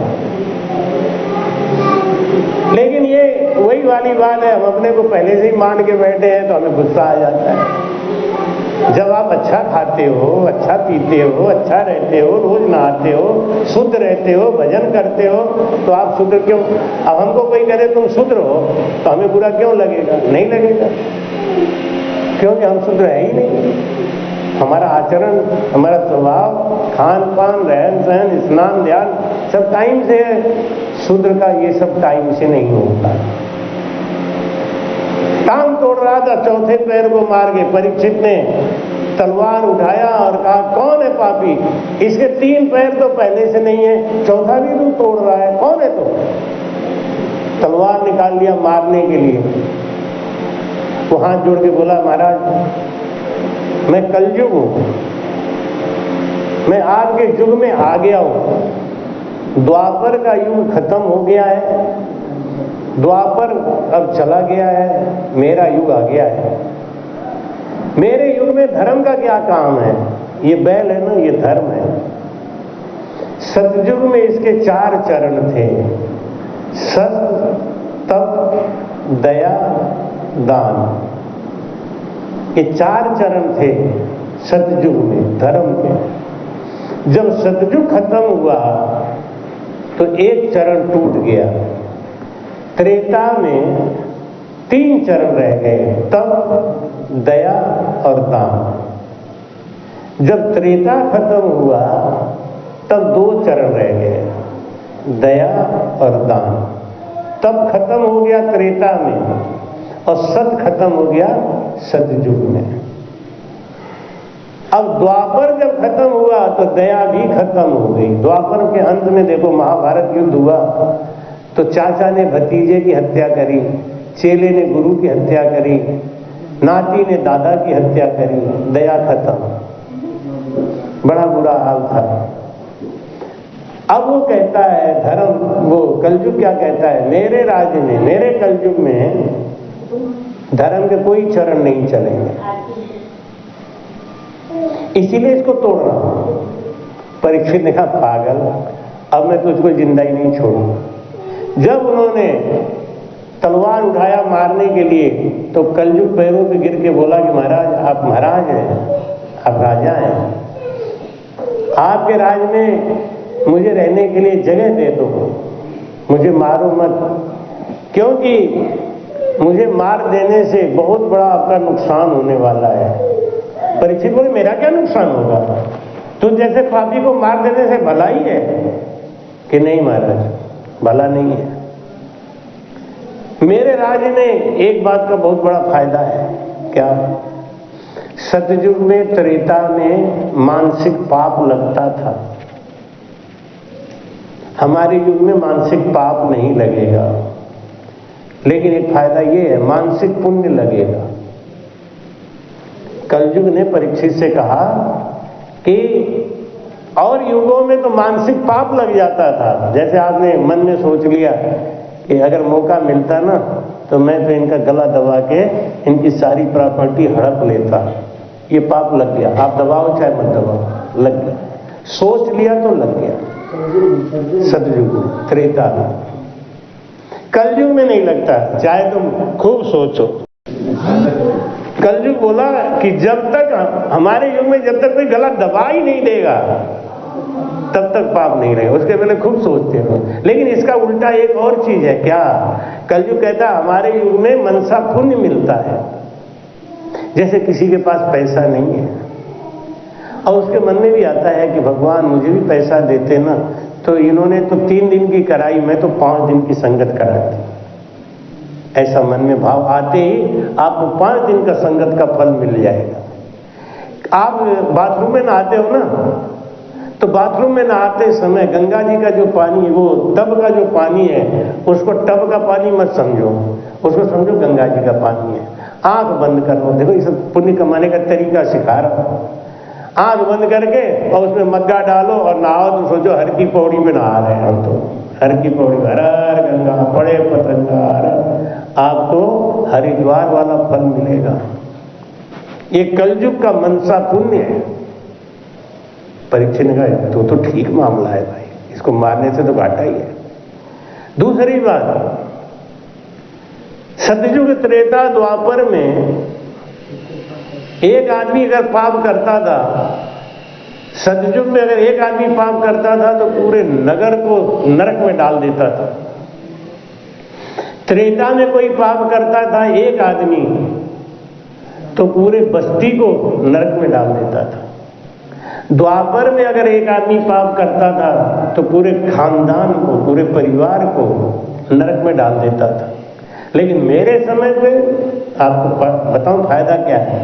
लेकिन ये वही वाली बात है, हम अपने को पहले से ही मान के बैठे हैं तो हमें गुस्सा आ जाता है। जब आप अच्छा खाते हो, अच्छा पीते हो, अच्छा रहते हो, रोज नहाते हो, शुद्ध रहते हो, भजन करते हो, तो आप शुद्ध क्यों? अब हमको कोई करे तुम शुद्ध हो तो हमें बुरा क्यों लगेगा? नहीं लगेगा, क्योंकि हम शुद्ध है ही नहीं। हमारा आचरण, हमारा स्वभाव, खान पान, रहन सहन, स्नान ध्यान सब टाइम से है। शूद्र का ये सब टाइम से नहीं होता। टांग तोड़ रहा था, चौथे पैर को मार के परीक्षित ने तलवार उठाया और कहा कौन है पापी, इसके 3 पैर तो पहले से नहीं है, चौथा भी तू तोड़ रहा है, कौन है? तो तलवार निकाल लिया मारने के लिए। वो हाथ जोड़ के बोला महाराज मैं कलयुग हूं, मैं आपके युग में आ गया हूं। द्वापर का युग खत्म हो गया है, द्वापर अब चला गया है, मेरा युग आ गया है। मेरे युग में धर्म का क्या काम है? ये बैल है ना, ये धर्म है। सतयुग में इसके 4 चरण थे, सत्य, तप, दया, दान। ये 4 चरण थे सतयुग में धर्म के। जब सतयुग खत्म हुआ तो एक चरण टूट गया। त्रेता में 3 चरण रह गए, तप, दया और दान। जब त्रेता खत्म हुआ तब 2 चरण रह गए, दया और दान। तब खत्म हो गया त्रेता में और सत खत्म हो गया सतयुग में। अब द्वापर जब खत्म हुआ तो दया भी खत्म हो गई। द्वापर के अंत में देखो महाभारत युद्ध हुआ तो चाचा ने भतीजे की हत्या करी, चेले ने गुरु की हत्या करी, नाती ने दादा की हत्या करी, दया खत्म। बड़ा बुरा हाल था। अब वो कहता है धर्म, वो कलयुग क्या कहता है, मेरे राज्य में, मेरे कलयुग में धर्म के कोई चरण नहीं चलेंगे, इसीलिए इसको तोड़ रहा हूं। परीक्षित ने कहा पागल, अब मैं तुझको जिंदा ही नहीं छोड़ूं। जब उन्होंने तलवार उठाया मारने के लिए तो कलयुग पैरों पे गिर के बोला कि महाराज आप महाराज हैं, आप राजा हैं, आपके राज में मुझे रहने के लिए जगह दे दो, मुझे मारो मत, क्योंकि मुझे मार देने से बहुत बड़ा आपका नुकसान होने वाला है। परीक्षित बोले मेरा क्या नुकसान होगा, तो जैसे पापी को मार देने से भला ही है कि नहीं महाराज, भला नहीं है। मेरे राज्य में एक बात का बहुत बड़ा फायदा है, क्या? सतयुग में त्रेता में मानसिक पाप लगता था, हमारे युग में मानसिक पाप नहीं लगेगा, लेकिन एक फायदा ये है मानसिक पुण्य लगेगा। कलयुग ने परीक्षित से कहा कि और युगों में तो मानसिक पाप लग जाता था, जैसे आपने मन में सोच लिया कि अगर मौका मिलता ना तो मैं तो इनका गला दबा के इनकी सारी प्रॉपर्टी हड़प लेता, ये पाप लग गया। आप दबाओ चाहे मत दबाओ, लग गया, सोच लिया तो लग गया। सतयुग में, त्रेता में, कलयुग में नहीं लगता, चाहे तुम खूब सोचो। कलयुग बोला कि जब तक हमारे युग में जब तक कोई गला दबा ही नहीं देगा तब तक पाप नहीं रहेगा, उसके पहले खूब सोचते हो। लेकिन इसका उल्टा एक और चीज है, क्या? कलयुग कहता है हमारे युग में मनसा पुण्य मिलता है। जैसे किसी के पास पैसा नहीं है और उसके मन में भी आता है कि भगवान मुझे भी पैसा देते ना, तो इन्होंने तो 3 दिन की कराई, मैं तो 5 दिन की संगत कराती। ऐसा मन में भाव आते ही आपको 5 दिन का संगत का फल मिल जाएगा। आप बाथरूम में नहाते हो ना, तो बाथरूम में नहाते समय गंगा जी का जो पानी, वो टब का जो पानी है, उसको टब का पानी मत समझो, उसको समझो गंगा जी का पानी है। आंख बंद कर लो, देखो ये सब पुण्य कमाने का तरीका सिखा रहा हूं। आंख बंद करके और उसमें मग्गा डालो और नहाओ, तो सोचो हर की पौड़ी में नहा रहे हैं हम, तो हर की पौड़ी, हर हर गंगा पड़े पतंगा, आपको हरिद्वार वाला फल मिलेगा। ये कलयुग का मनसा पुण्य है। परीक्षित ने कहा तो ठीक मामला है भाई, इसको मारने से तो घाटा ही है। दूसरी बात, सतयुग त्रेता द्वापर में एक आदमी अगर पाप करता था, सतयुग में अगर एक आदमी पाप करता था तो पूरे नगर को नरक में डाल देता था। त्रेता में कोई पाप करता था एक आदमी तो पूरे बस्ती को नरक में डाल देता था। द्वापर में अगर एक आदमी पाप करता था तो पूरे खानदान को, पूरे परिवार को नरक में डाल देता था। लेकिन मेरे समय पे आपको बताऊं फायदा क्या है।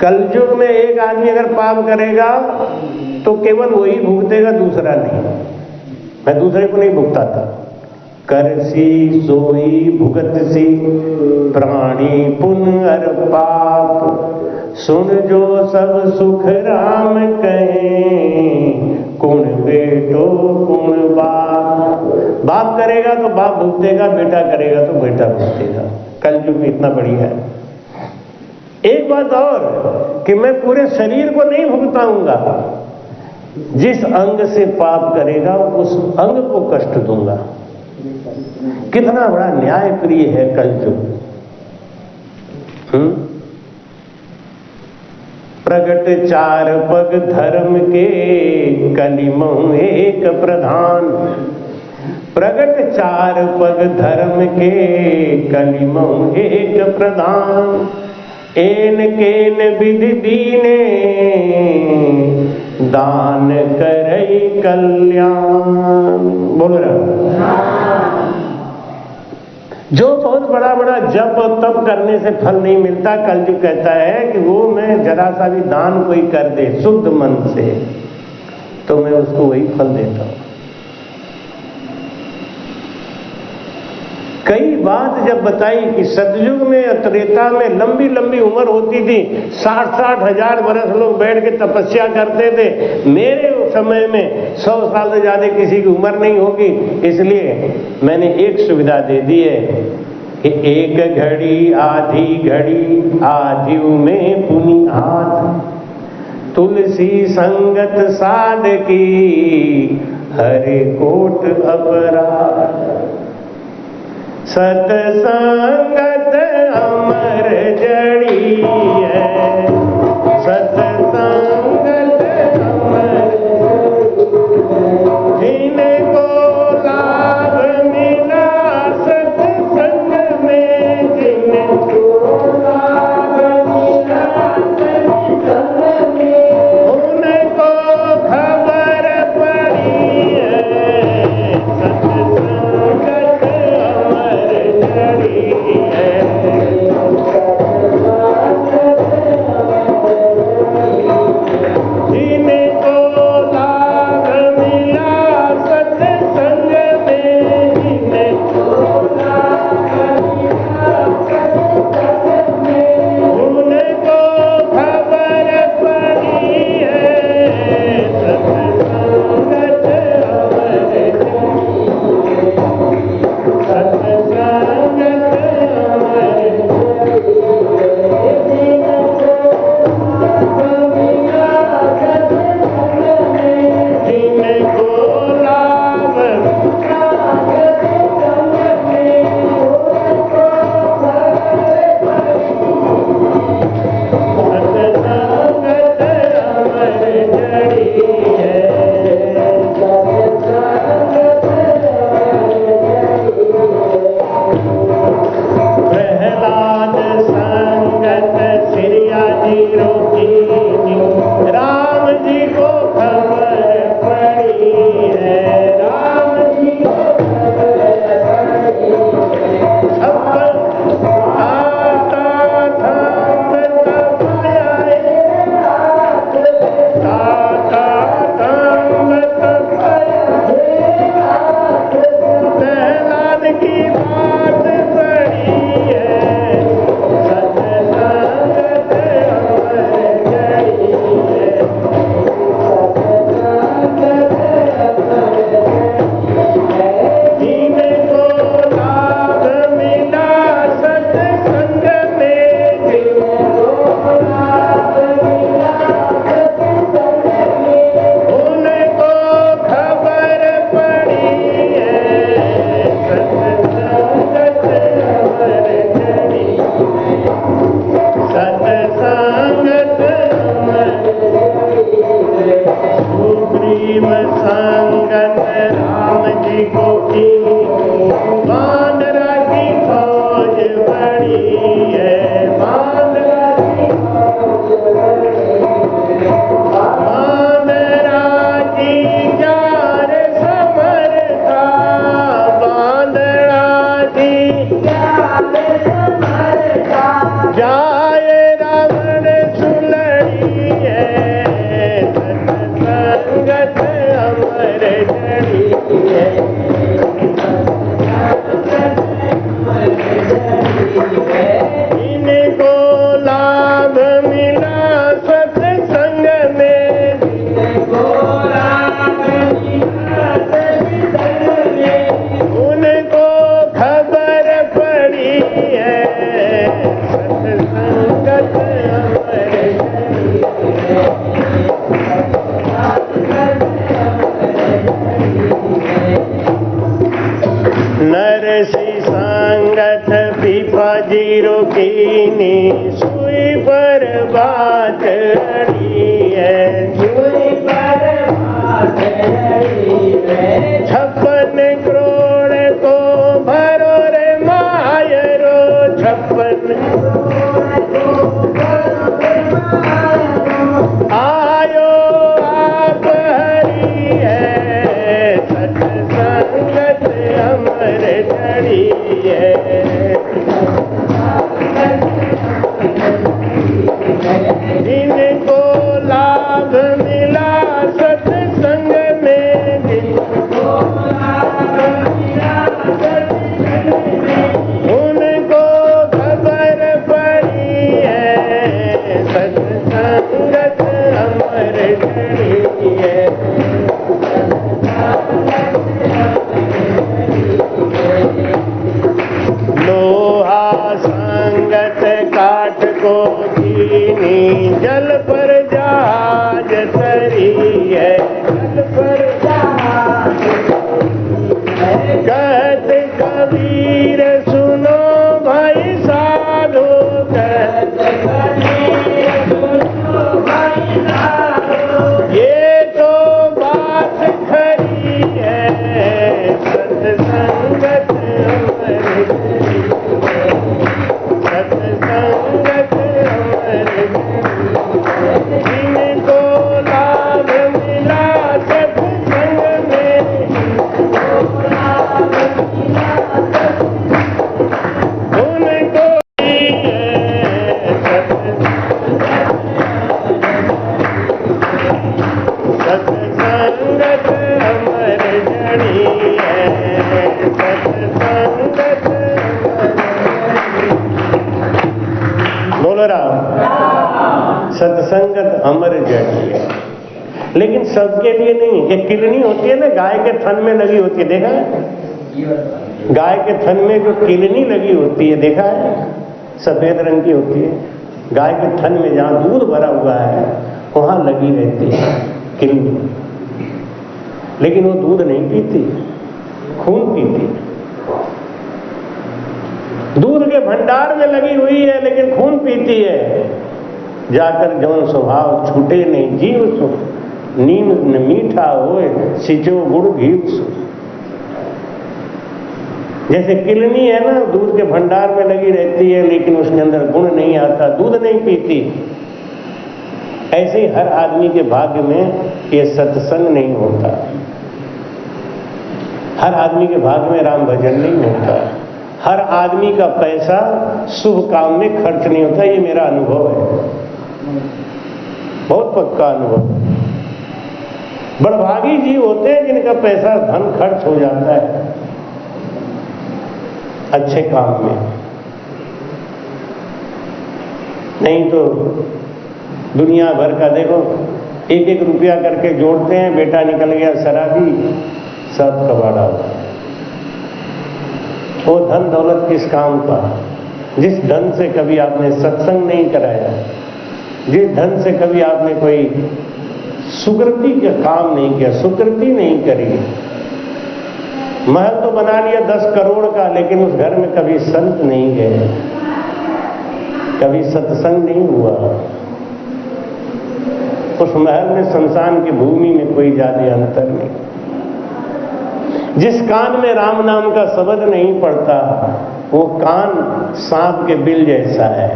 कलयुग में एक आदमी अगर पाप करेगा तो केवल वही भुगतेगा, दूसरा नहीं। मैं दूसरे को नहीं भुगताता। करसी सोई भुगतसी प्राणी पुण्य और पाप, सुन जो सब सुख राम कहें, कुण बेटो कुण बाप। बाप करेगा तो बाप भुगतेगा, बेटा करेगा तो बेटा भुगतेगा। कलयुग में इतना बढ़िया है। एक बात और कि मैं पूरे शरीर को नहीं भुगताऊंगा, जिस अंग से पाप करेगा उस अंग को कष्ट दूंगा। कितना बड़ा न्याय प्रिय है कलयुग। प्रगट चार पग धर्म के, कलिमहु एक प्रधान। प्रगट चार पग धर्म के, कलिमहु एक प्रधान। एन केन विधि दीने, दान करई कल्याण। बोलो रहा। जो बहुत बड़ा बड़ा जप और तप करने से फल नहीं मिलता, कलयुग कहता है कि वो मैं जरा सा भी दान कोई कर दे शुद्ध मन से तो मैं उसको वही फल देता हूं। कई बात जब बताई कि सतयुग में त्रेता में लंबी लंबी उम्र होती थी, 60-60 हजार वर्ष लोग बैठ के तपस्या करते थे। मेरे समय में 100 साल से ज्यादा किसी की उम्र नहीं होगी। इसलिए मैंने एक सुविधा दे दी है कि एक घड़ी आधी घड़ी, आधिव में पुनिहात। तुलसी संगत साधकी, हरे कोट अपराध। सतसंगत अमर जड़ी है, सतसंगत अमर। जिनको लाभ मिला सत्संग में, जिनको लाभ मिला सत्संग में, उनको खबर पड़ी है। सत्संगत अमर जड़ी है। सत्संगत अमर जड़ी है। इनको लाभ मिला सत्संग में, इनको लाभ मिला सत्संग में, उनको खबर पड़ी है सत्संगत अमर जड़ी है। नरसी संगत पिपाजी रोकीनी, सुई पर बात अड़ी है, सुई पर बात अड़ी है। 56 करोड़ को भरो रे मायरो, 56 आयो आप हरि है, सत्संगत अमर जड़ी है। जिनको लाभ मिला सत्संग में, जिनको लाभ मिला सत्संग में, उनको खबर पड़ी है सत्संगत अमर जड़ी है। लोहा संगत काठ को कीनी, जल पर जहाज तरी है, जल पर जहाज कहत कबीर सुनो भाई साधो, कहत कबीर सुनो भाई साधो, ये तो बात खरी है सत्संगत अमर जड़ी है, सत्संगत अमर जड़ी। जिनको लाभ मिला सत्संग में, जिनको लाभ मिला उनको सत्संगत अमर जड़ी है, सत्संगत बोलो राम। सत्संगत अमर जड़ी है, लेकिन सबके लिए नहीं। एक किलनी होती है ना, गाय के थन में लगी होती है, देखा है? गाय के थन में जो किलनी लगी होती है, देखा है? सफेद रंग की होती है। गाय के थन में जहां दूध भरा हुआ है वहां लगी रहती है किलनी, लेकिन वो दूध नहीं पीती, खून पीती। दूध के भंडार में लगी हुई है लेकिन खून पीती है। जाकर जौन स्वभाव छूटे नहीं जीव सो, नीम न मीठा होए सिचो गुड़ घीव सो। जैसे किलनी है ना, दूध के भंडार में लगी रहती है लेकिन उसके अंदर गुण नहीं आता, दूध नहीं पीती। ऐसे ही हर आदमी के भाग्य में ये सत्संग नहीं होता, हर आदमी के भाग्य में राम भजन नहीं होता, हर आदमी का पैसा शुभ काम में खर्च नहीं होता। ये मेरा अनुभव है, बहुत पक्का अनुभव। बड़भागी जीव होते हैं जिनका पैसा धन खर्च हो जाता है अच्छे काम में, नहीं तो दुनिया भर का देखो, 1-1 रुपया करके जोड़ते हैं, बेटा निकल गया शराबी, सब कबाड़ा। वो धन दौलत किस काम का? जिस धन से कभी आपने सत्संग नहीं कराया, जिस धन से कभी आपने कोई सुकृति का काम नहीं किया, सुकृति नहीं करी। महल तो बना लिया 10 करोड़ का, लेकिन उस घर में कभी संत नहीं गए, कभी सत्संग नहीं हुआ। उस महल में शमशान की भूमि में कोई ज्यादा अंतर नहीं। जिस कान में राम नाम का शब्द नहीं पड़ता, वो कान सांप के बिल जैसा है।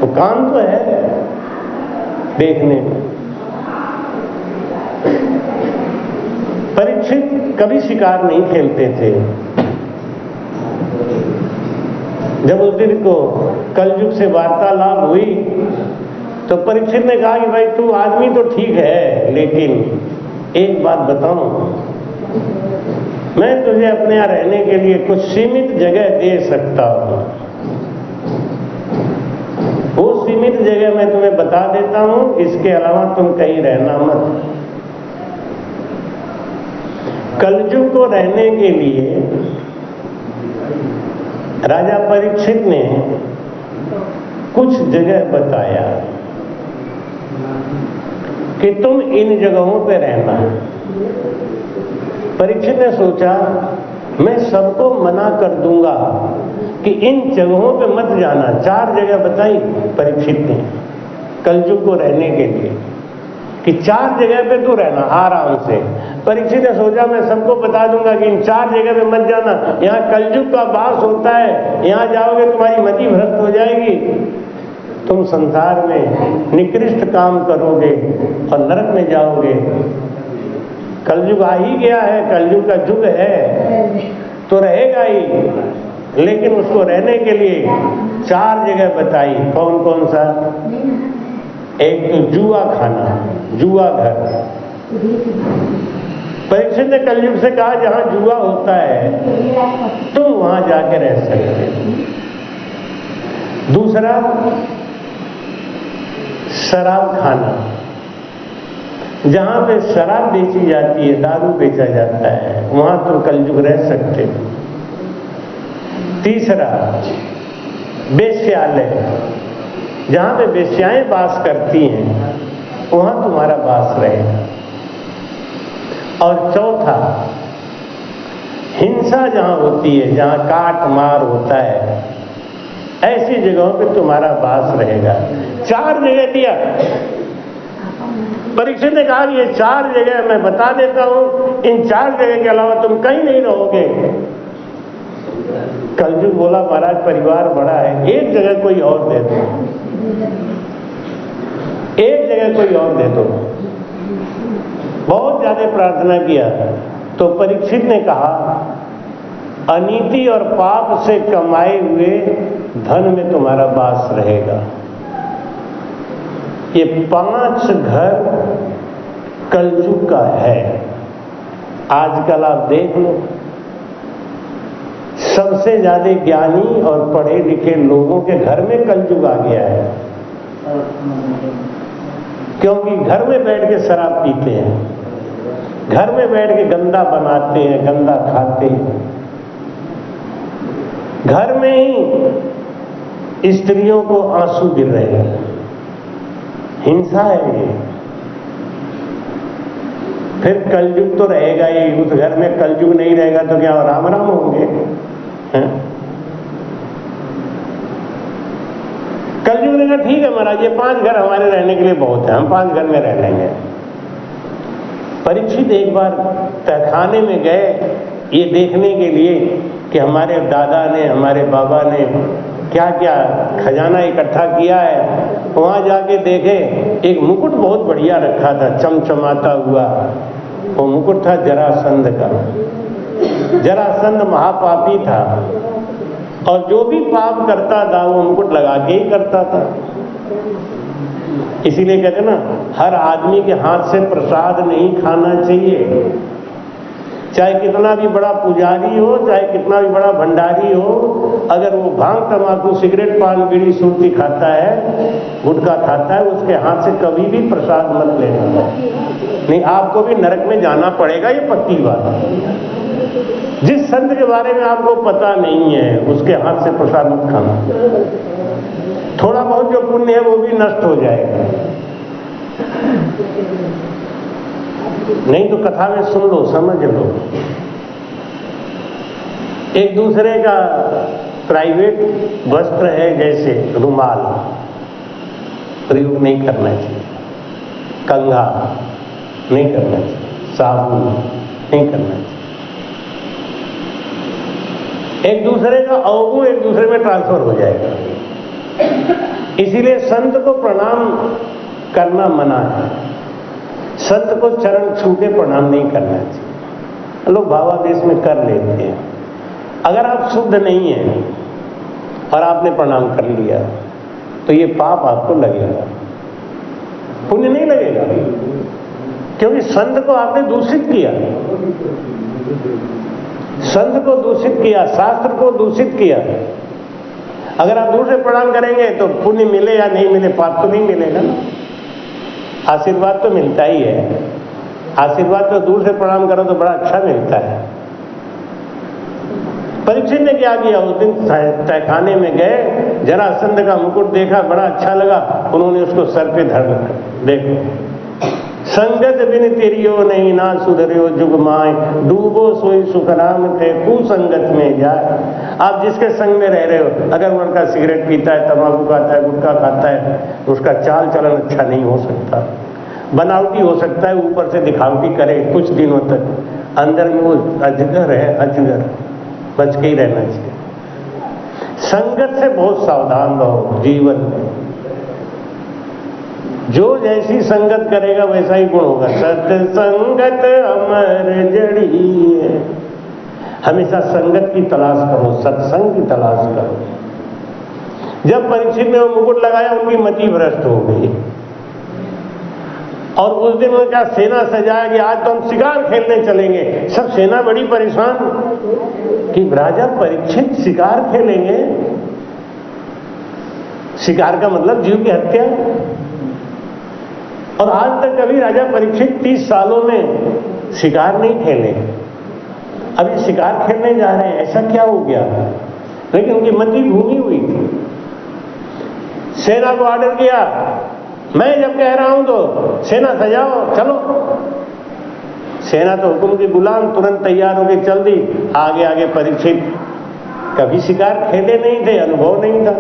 वो कान तो है देखने में। परीक्षित कभी शिकार नहीं खेलते थे। जब उस दिन को कलयुग से वार्तालाप हुई तो परीक्षित ने कहा कि भाई तू आदमी तो ठीक है, लेकिन एक बात बताऊं, मैं तुझे अपने यहाँ रहने के लिए कुछ सीमित जगह दे सकता हूं। वो सीमित जगह मैं तुम्हें बता देता हूं, इसके अलावा तुम कहीं रहना मत। कलयुग को रहने के लिए राजा परीक्षित ने कुछ जगह बताया कि तुम इन जगहों पे रहना। परीक्षित ने सोचा मैं सबको मना कर दूंगा कि इन जगहों पे मत जाना। 4 जगह बताई परीक्षित ने कलयुग को रहने के लिए कि 4 जगह पे तू रहना आराम से। परीक्षित ने सोचा मैं सबको बता दूंगा कि इन 4 जगह पे मत जाना, यहाँ कलयुग का वास होता है, यहाँ जाओगे तुम्हारी मति भ्रष्ट हो जाएगी, तुम संसार में निकृष्ट काम करोगे और नरक में जाओगे। कलयुग आ ही गया है, कलयुग का युग है तो रहेगा ही, लेकिन उसको रहने के लिए 4 जगह बताई। कौन कौन सा? एक तो जुआ खाना, जुआ घर। परीक्षित ने कलयुग से कहा जहां जुआ होता है तुम वहां जाके रह सकते हो। दूसरा, शराब खाना, जहां पे शराब बेची जाती है, दारू बेचा जाता है, वहां तुम कलयुग रह सकते हो। तीसरा, वेश्यालय, जहां पे वेश्याएं वास करती हैं वहां तुम्हारा वास रहेगा। और चौथा, हिंसा जहां होती है, जहां काट मार होता है, ऐसी जगहों पे तुम्हारा वास रहेगा। 4 जगह दिया। परीक्षित ने कहा ये 4 जगह मैं बता देता हूं, इन 4 जगह के अलावा तुम कहीं नहीं रहोगे। कलयुग बोला महाराज परिवार बड़ा है, एक जगह कोई और दे दो, एक जगह कोई और दे दो। बहुत ज्यादा प्रार्थना किया तो परीक्षित ने कहा अनीति और पाप से कमाए हुए धन में तुम्हारा वास रहेगा। ये 5 घर कलयुग का है। आजकल आप देख लो, सबसे ज्यादा ज्ञानी और पढ़े लिखे लोगों के घर में कलयुग आ गया है, क्योंकि घर में बैठ के शराब पीते हैं, घर में बैठ के गंदा बनाते हैं, गंदा खाते हैं, घर में ही स्त्रियों को आंसू गिर रहे हैं। हिंसा है ये। फिर कलयुग तो रहेगा ही, उस घर में कलयुग नहीं रहेगा तो क्या राम राम होंगे? कलयुग ने कहा ठीक है महाराज, ये 5 घर हमारे रहने के लिए बहुत है, हम 5 घर में रह लेंगे। परीक्षित एक बार तहखाने में गए ये देखने के लिए कि हमारे दादा ने, हमारे बाबा ने क्या क्या खजाना इकट्ठा किया है। वहां जाके देखे एक मुकुट बहुत बढ़िया रखा था, चमचमाता हुआ। वो मुकुट था जरासंध का। जरासंध महापापी था और जो भी पाप करता था वो मुकुट लगा के ही करता था। इसीलिए कहते ना, हर आदमी के हाथ से प्रसाद नहीं खाना चाहिए। चाहे कितना भी बड़ा पुजारी हो, चाहे कितना भी बड़ा भंडारी हो, अगर वो भांग तंबाकू सिगरेट पान बीड़ी सुर्ती खाता है, गुटखा खाता है, उसके हाथ से कभी भी प्रसाद मत लेना, नहीं आपको भी नरक में जाना पड़ेगा। ये पक्की बात है। जिस संत के बारे में आपको पता नहीं है उसके हाथ से प्रसाद मत खाना। थोड़ा बहुत जो पुण्य है वो भी नष्ट हो जाएगा। नहीं तो कथा में सुन लो, समझ लो। एक दूसरे का प्राइवेट वस्त्र है, जैसे रुमाल प्रयोग नहीं करना चाहिए, कंघा नहीं करना चाहिए, साबुन नहीं करना चाहिए। एक दूसरे का अवगुण एक दूसरे में ट्रांसफर हो जाएगा। इसीलिए संत को प्रणाम करना मना है। संत को चरण छू के प्रणाम नहीं करना चाहिए। लोग भावावेश में कर लेते हैं। अगर आप शुद्ध नहीं हैं और आपने प्रणाम कर लिया तो ये पाप आपको लगेगा। पुण्य नहीं लगेगा, क्योंकि संत को आपने दूषित किया, संत को दूषित किया, शास्त्र को दूषित किया। अगर आप दूर से प्रणाम करेंगे तो पुण्य मिले या नहीं मिले, पाप तो नहीं मिलेगा ना, आशीर्वाद तो मिलता ही है। आशीर्वाद तो दूर से प्रणाम करो तो बड़ा अच्छा मिलता है। परीक्षित ने क्या किया, उस दिन तहखाने में गए, जरासंध का मुकुट देखा, बड़ा अच्छा लगा, उन्होंने उसको सर पे धर रखा। देखो, संगत बिन तेरियो नहीं ना सुधरियो जुग माय, डूबो सोई सुखराम थे कुसंगत में जाए। आप जिसके संग में रह रहे हो, अगर वो लड़का सिगरेट पीता है, तंबाकू खाता है, गुटखा खाता है, तो उसका चाल चलन अच्छा नहीं हो सकता, बनावटी हो सकता है, ऊपर से दिखावटी करे कुछ दिनों तक, अंदर में वो अजगर है, अजगर, बच के ही रहना चाहिए। संगत से बहुत सावधान रहो जीवन में। जो जैसी संगत करेगा वैसा ही गुण होगा। सत्संगत अमर जड़ी है। हमेशा संगत की तलाश करो, सत्संग की तलाश करो। जब परीक्षित ने वो मुकुट लगाया, उनकी मति भ्रष्ट हो गई और उस दिन उन्होंने कहा, सेना सजाया कि आज तो हम शिकार खेलने चलेंगे। सब सेना बड़ी परेशान कि राजा परीक्षित शिकार खेलेंगे। शिकार का मतलब जीव की हत्या। और आज तक कभी राजा परीक्षित 30 सालों में शिकार नहीं खेले, अभी शिकार खेलने जा रहे हैं, ऐसा क्या हो गया? लेकिन उनकी मति भूमि हुई थी। सेना को ऑर्डर किया, मैं जब कह रहा हूं तो सेना सजाओ, चलो। सेना तो हुक्म की गुलाम, तुरंत तैयार होकर चल दी। आगे आगे परीक्षित कभी शिकार खेले नहीं थे, अनुभव नहीं था,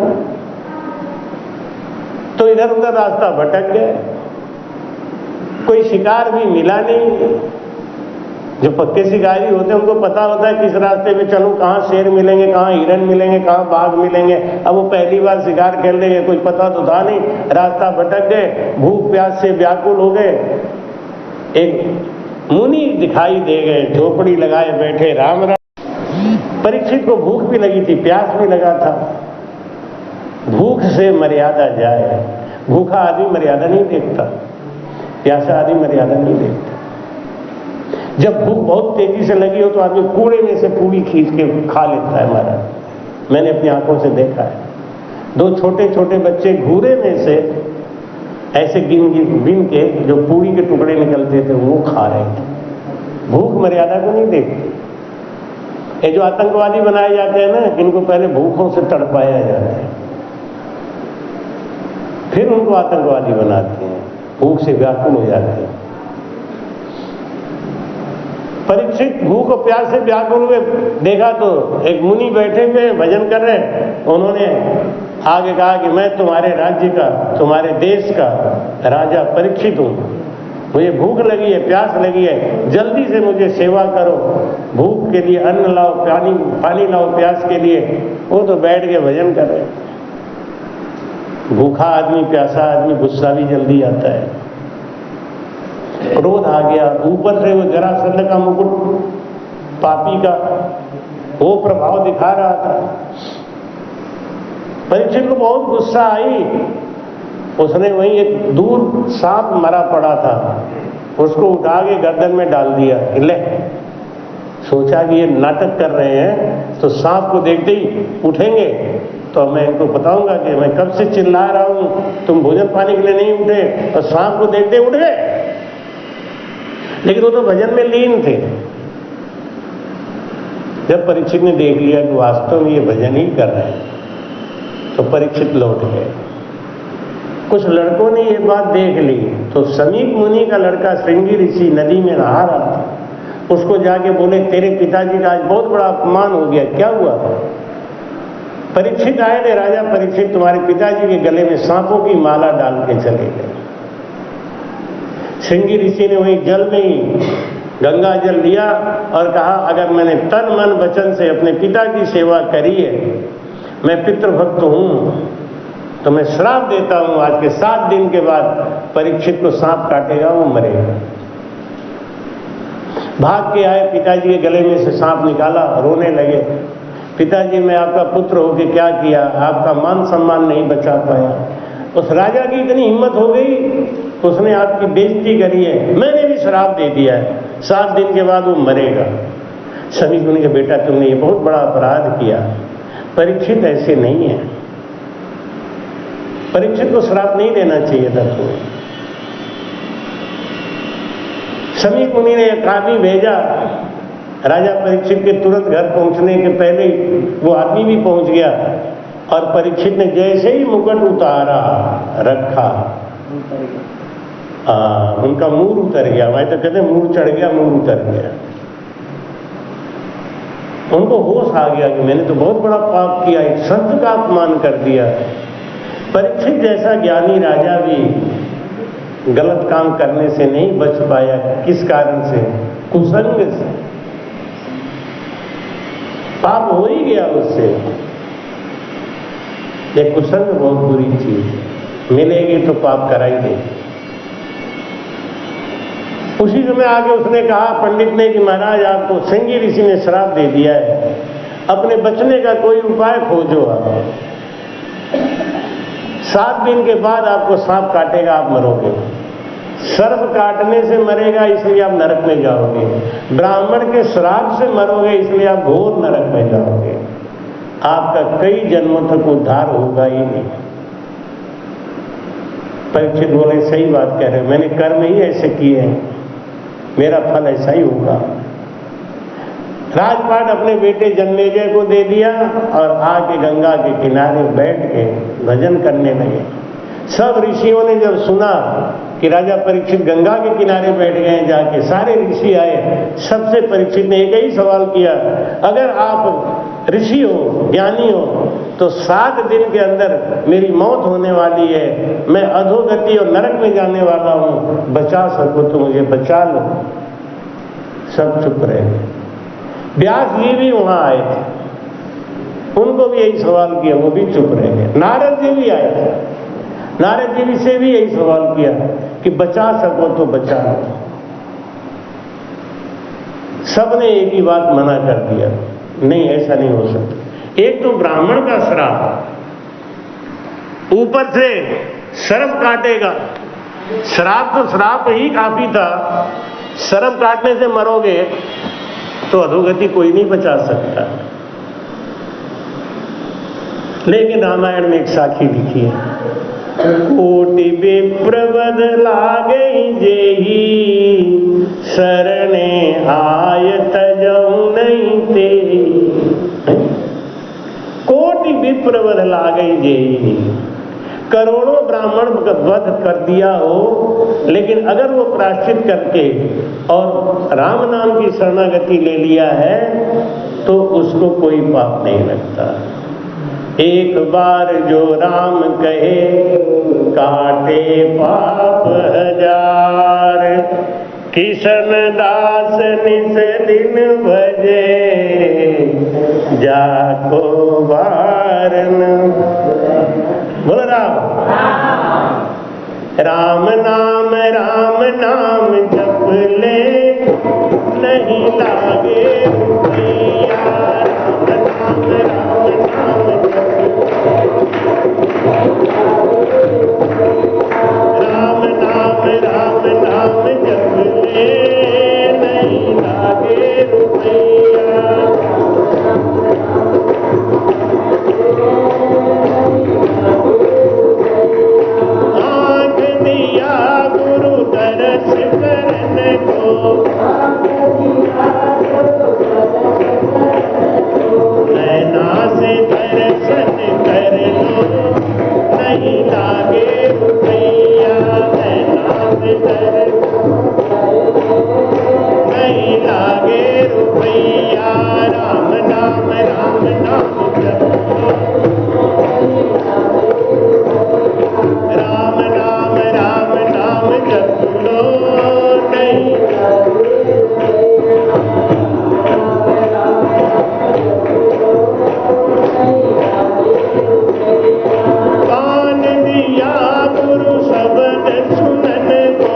तो इधर उधर रास्ता भटक गए, कोई शिकार भी मिला नहीं। जो पक्के शिकारी होते हैं उनको पता होता है किस रास्ते में चलूं, कहां शेर मिलेंगे, कहां हिरन मिलेंगे, कहां बाघ मिलेंगे। अब वो पहली बार शिकार खेल रहे हैं, कुछ पता तो था नहीं, रास्ता भटक गए, भूख प्यास से व्याकुल हो गए। एक मुनि दिखाई दे गए, झोपड़ी लगाए बैठे, राम राम। परीक्षित को भूख भी लगी थी, प्यास भी लगा था। भूख से मर्यादा जाए, भूखा आदमी मर्यादा नहीं देखता, प्यासा आदमी मर्यादा नहीं देखता। जब भूख बहुत तेजी से लगी हो तो आदमी कूड़े में से पूरी खींच के खा लेता है। महाराज, मैंने अपनी आंखों से देखा है, 2 छोटे छोटे बच्चे घूरे में से ऐसे गिन के जो पूरी के टुकड़े निकलते थे वो खा रहे थे। भूख मर्यादा को नहीं देखती। ये जो आतंकवादी बनाए जाते हैं ना, इनको पहले भूखों से तड़पाया जाता है, फिर उनको आतंकवादी बनाते हैं, भूख से व्याकुल हो जाते हैं। परीक्षित भूख और प्यास से व्याकुल हुए, देखा तो एक मुनि बैठे हुए भजन कर रहे हैं। उन्होंने आगे कहा कि मैं तुम्हारे राज्य का, तुम्हारे देश का राजा परीक्षित हूं, मुझे भूख लगी है, प्यास लगी है, जल्दी से मुझे सेवा करो। भूख के लिए अन्न लाओ, पानी लाओ, प्यास के लिए। वो तो बैठ के भजन कर रहे हैं। भूखा आदमी, प्यासा आदमी, गुस्सा भी जल्दी आता है, क्रोध आ गया। ऊपर से वो जरासंध का मुकुट पापी का वो प्रभाव दिखा रहा था। परीक्षित को बहुत गुस्सा आई। उसने वहीं एक दूर सांप मरा पड़ा था, उसको उठा के गर्दन में डाल दिया। ले, सोचा कि ये नाटक कर रहे हैं तो सांप को देखते ही उठेंगे तो मैं इनको बताऊंगा कि मैं कब से चिल्ला रहा हूं, तुम भोजन पानी के लिए नहीं उठे, और सांप को देखते उठ गए। लेकिन वो तो भजन में लीन थे। जब परीक्षित ने देख लिया कि वास्तव में ये भजन ही कर रहे हैं, तो परीक्षित लौट गए। कुछ लड़कों ने ये बात देख ली तो समीप मुनि का लड़का श्रृंगी ऋषि नदी में नहा रहा था, उसको जाके बोले, तेरे पिताजी का आज बहुत बड़ा अपमान हो गया, क्या हुआ? परीक्षित आए थे, राजा परीक्षित तुम्हारे पिताजी के गले में सांपों की माला डाल के चले गए। श्रृंगी ऋषि ने वही जल में ही गंगा जल लिया और कहा, अगर मैंने तन मन वचन से अपने पिता की सेवा करी है, मैं पितृभक्त हूं, तो मैं श्राप देता हूं, आज के 7 दिन के बाद परीक्षित को सांप काटेगा, वो मरेगा। भाग के आए, पिताजी के गले में से सांप निकाला, रोने लगे। पिताजी, मैं आपका पुत्र होकर क्या किया, आपका मान सम्मान नहीं बचा पाया, उस राजा की इतनी हिम्मत हो गई, उसने आपकी बेइज्जती करी है, मैंने भी श्राप दे दिया है, 7 दिन के बाद वो मरेगा। सभी सुन के, बेटा तुमने ये बहुत बड़ा अपराध किया, परीक्षित ऐसे नहीं है, परीक्षित को श्राप नहीं देना चाहिए था तुम्हें। समी मुनि ने एक आदमी भेजा, राजा परीक्षित के तुरंत घर पहुंचने के पहले वो आदमी भी पहुंच गया, और परीक्षित ने जैसे ही मुकुट उतारा रखा, उनका मूर उतर गया। भाई तो कहते मूर चढ़ गया, मूर उतर गया। उनको होश आ गया कि मैंने तो बहुत बड़ा पाप किया, एक संत का अपमान कर दिया। परीक्षित जैसा ज्ञानी राजा भी गलत काम करने से नहीं बच पाया। किस कारण से? कुसंग से। पाप हो ही गया उससे। ये कुसंग बहुत बुरी चीज है, मिलेगी तो पाप करा ही दे। उसी समय आगे उसने कहा पंडित ने कि महाराज आपको सिंगी ऋषि ने श्राप दे दिया है, अपने बचने का कोई उपाय खोजो। आप 7 दिन के बाद आपको सांप काटेगा, आप मरोगे। सर्प काटने से मरेगा इसलिए आप नरक में जाओगे, ब्राह्मण के श्राप से मरोगे इसलिए आप घोर नरक में जाओगे। आपका कई जन्मों तक उद्धार होगा ही नहीं। परीक्षित बोले सही बात कह रहे, मैंने कर्म ही ऐसे किए हैं, मेरा फल ऐसा ही होगा। राजपाट अपने बेटे जन्मेजय को दे दिया और आके गंगा के किनारे बैठ के भजन करने लगे। सब ऋषियों ने जब सुना कि राजा परीक्षित गंगा के किनारे बैठ गए जाके, सारे ऋषि आए। सबसे परीक्षित ने एक ही सवाल किया, अगर आप ऋषि हो, ज्ञानी हो, तो 7 दिन के अंदर मेरी मौत होने वाली है, मैं अधोगति और नरक में जाने वाला हूं, बचा सको तो मुझे बचा लो। सब चुप रहे। व्यास जी भी वहां आए थे, उनको भी यही सवाल किया, वो भी चुप रह गए। नारद जी भी आए थे, नारद जी से भी यही सवाल किया कि बचा सको तो बचा लो। सबने एक ही बात मना कर दिया, नहीं ऐसा नहीं हो सकता। एक तो ब्राह्मण का श्राप, ऊपर से सर्प काटेगा। श्राप तो श्राप ही काफी था, सर्प काटने से मरोगे तो अधोगति कोई नहीं बचा सकता। लेकिन रामायण में एक साखी लिखी है, कोटि विप्रवद लागई जेही, शरणे आय तजऊ नहीं ते। कोटि विप्रवद लागई जेही, करोड़ों ब्राह्मण का वध कर दिया हो, लेकिन अगर वो प्रायश्चित करके और राम नाम की शरणागति ले लिया है तो उसको कोई पाप नहीं लगता। एक बार जो राम कहे काटे पाप 1000, किशन दास निस दिन भजे, जाको वारन। बोलो राम राम नाम जप ले, नहीं लागे रुपया। राम नाम जप ले, नहीं लागे रुपया। आँख दिया गुरु दर्श करने को, नैना से दर्शन कर लो, नहीं लागे रुपया। नैना से दर्शन नहीं लागे रुपया। राम नाम जप लो, राम नाम जप लो, नहीं कान दिया गुरु शब्द सुनन को,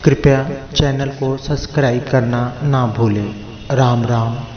कृपया चैनल को सब्सक्राइब करना ना भूलें। राम राम।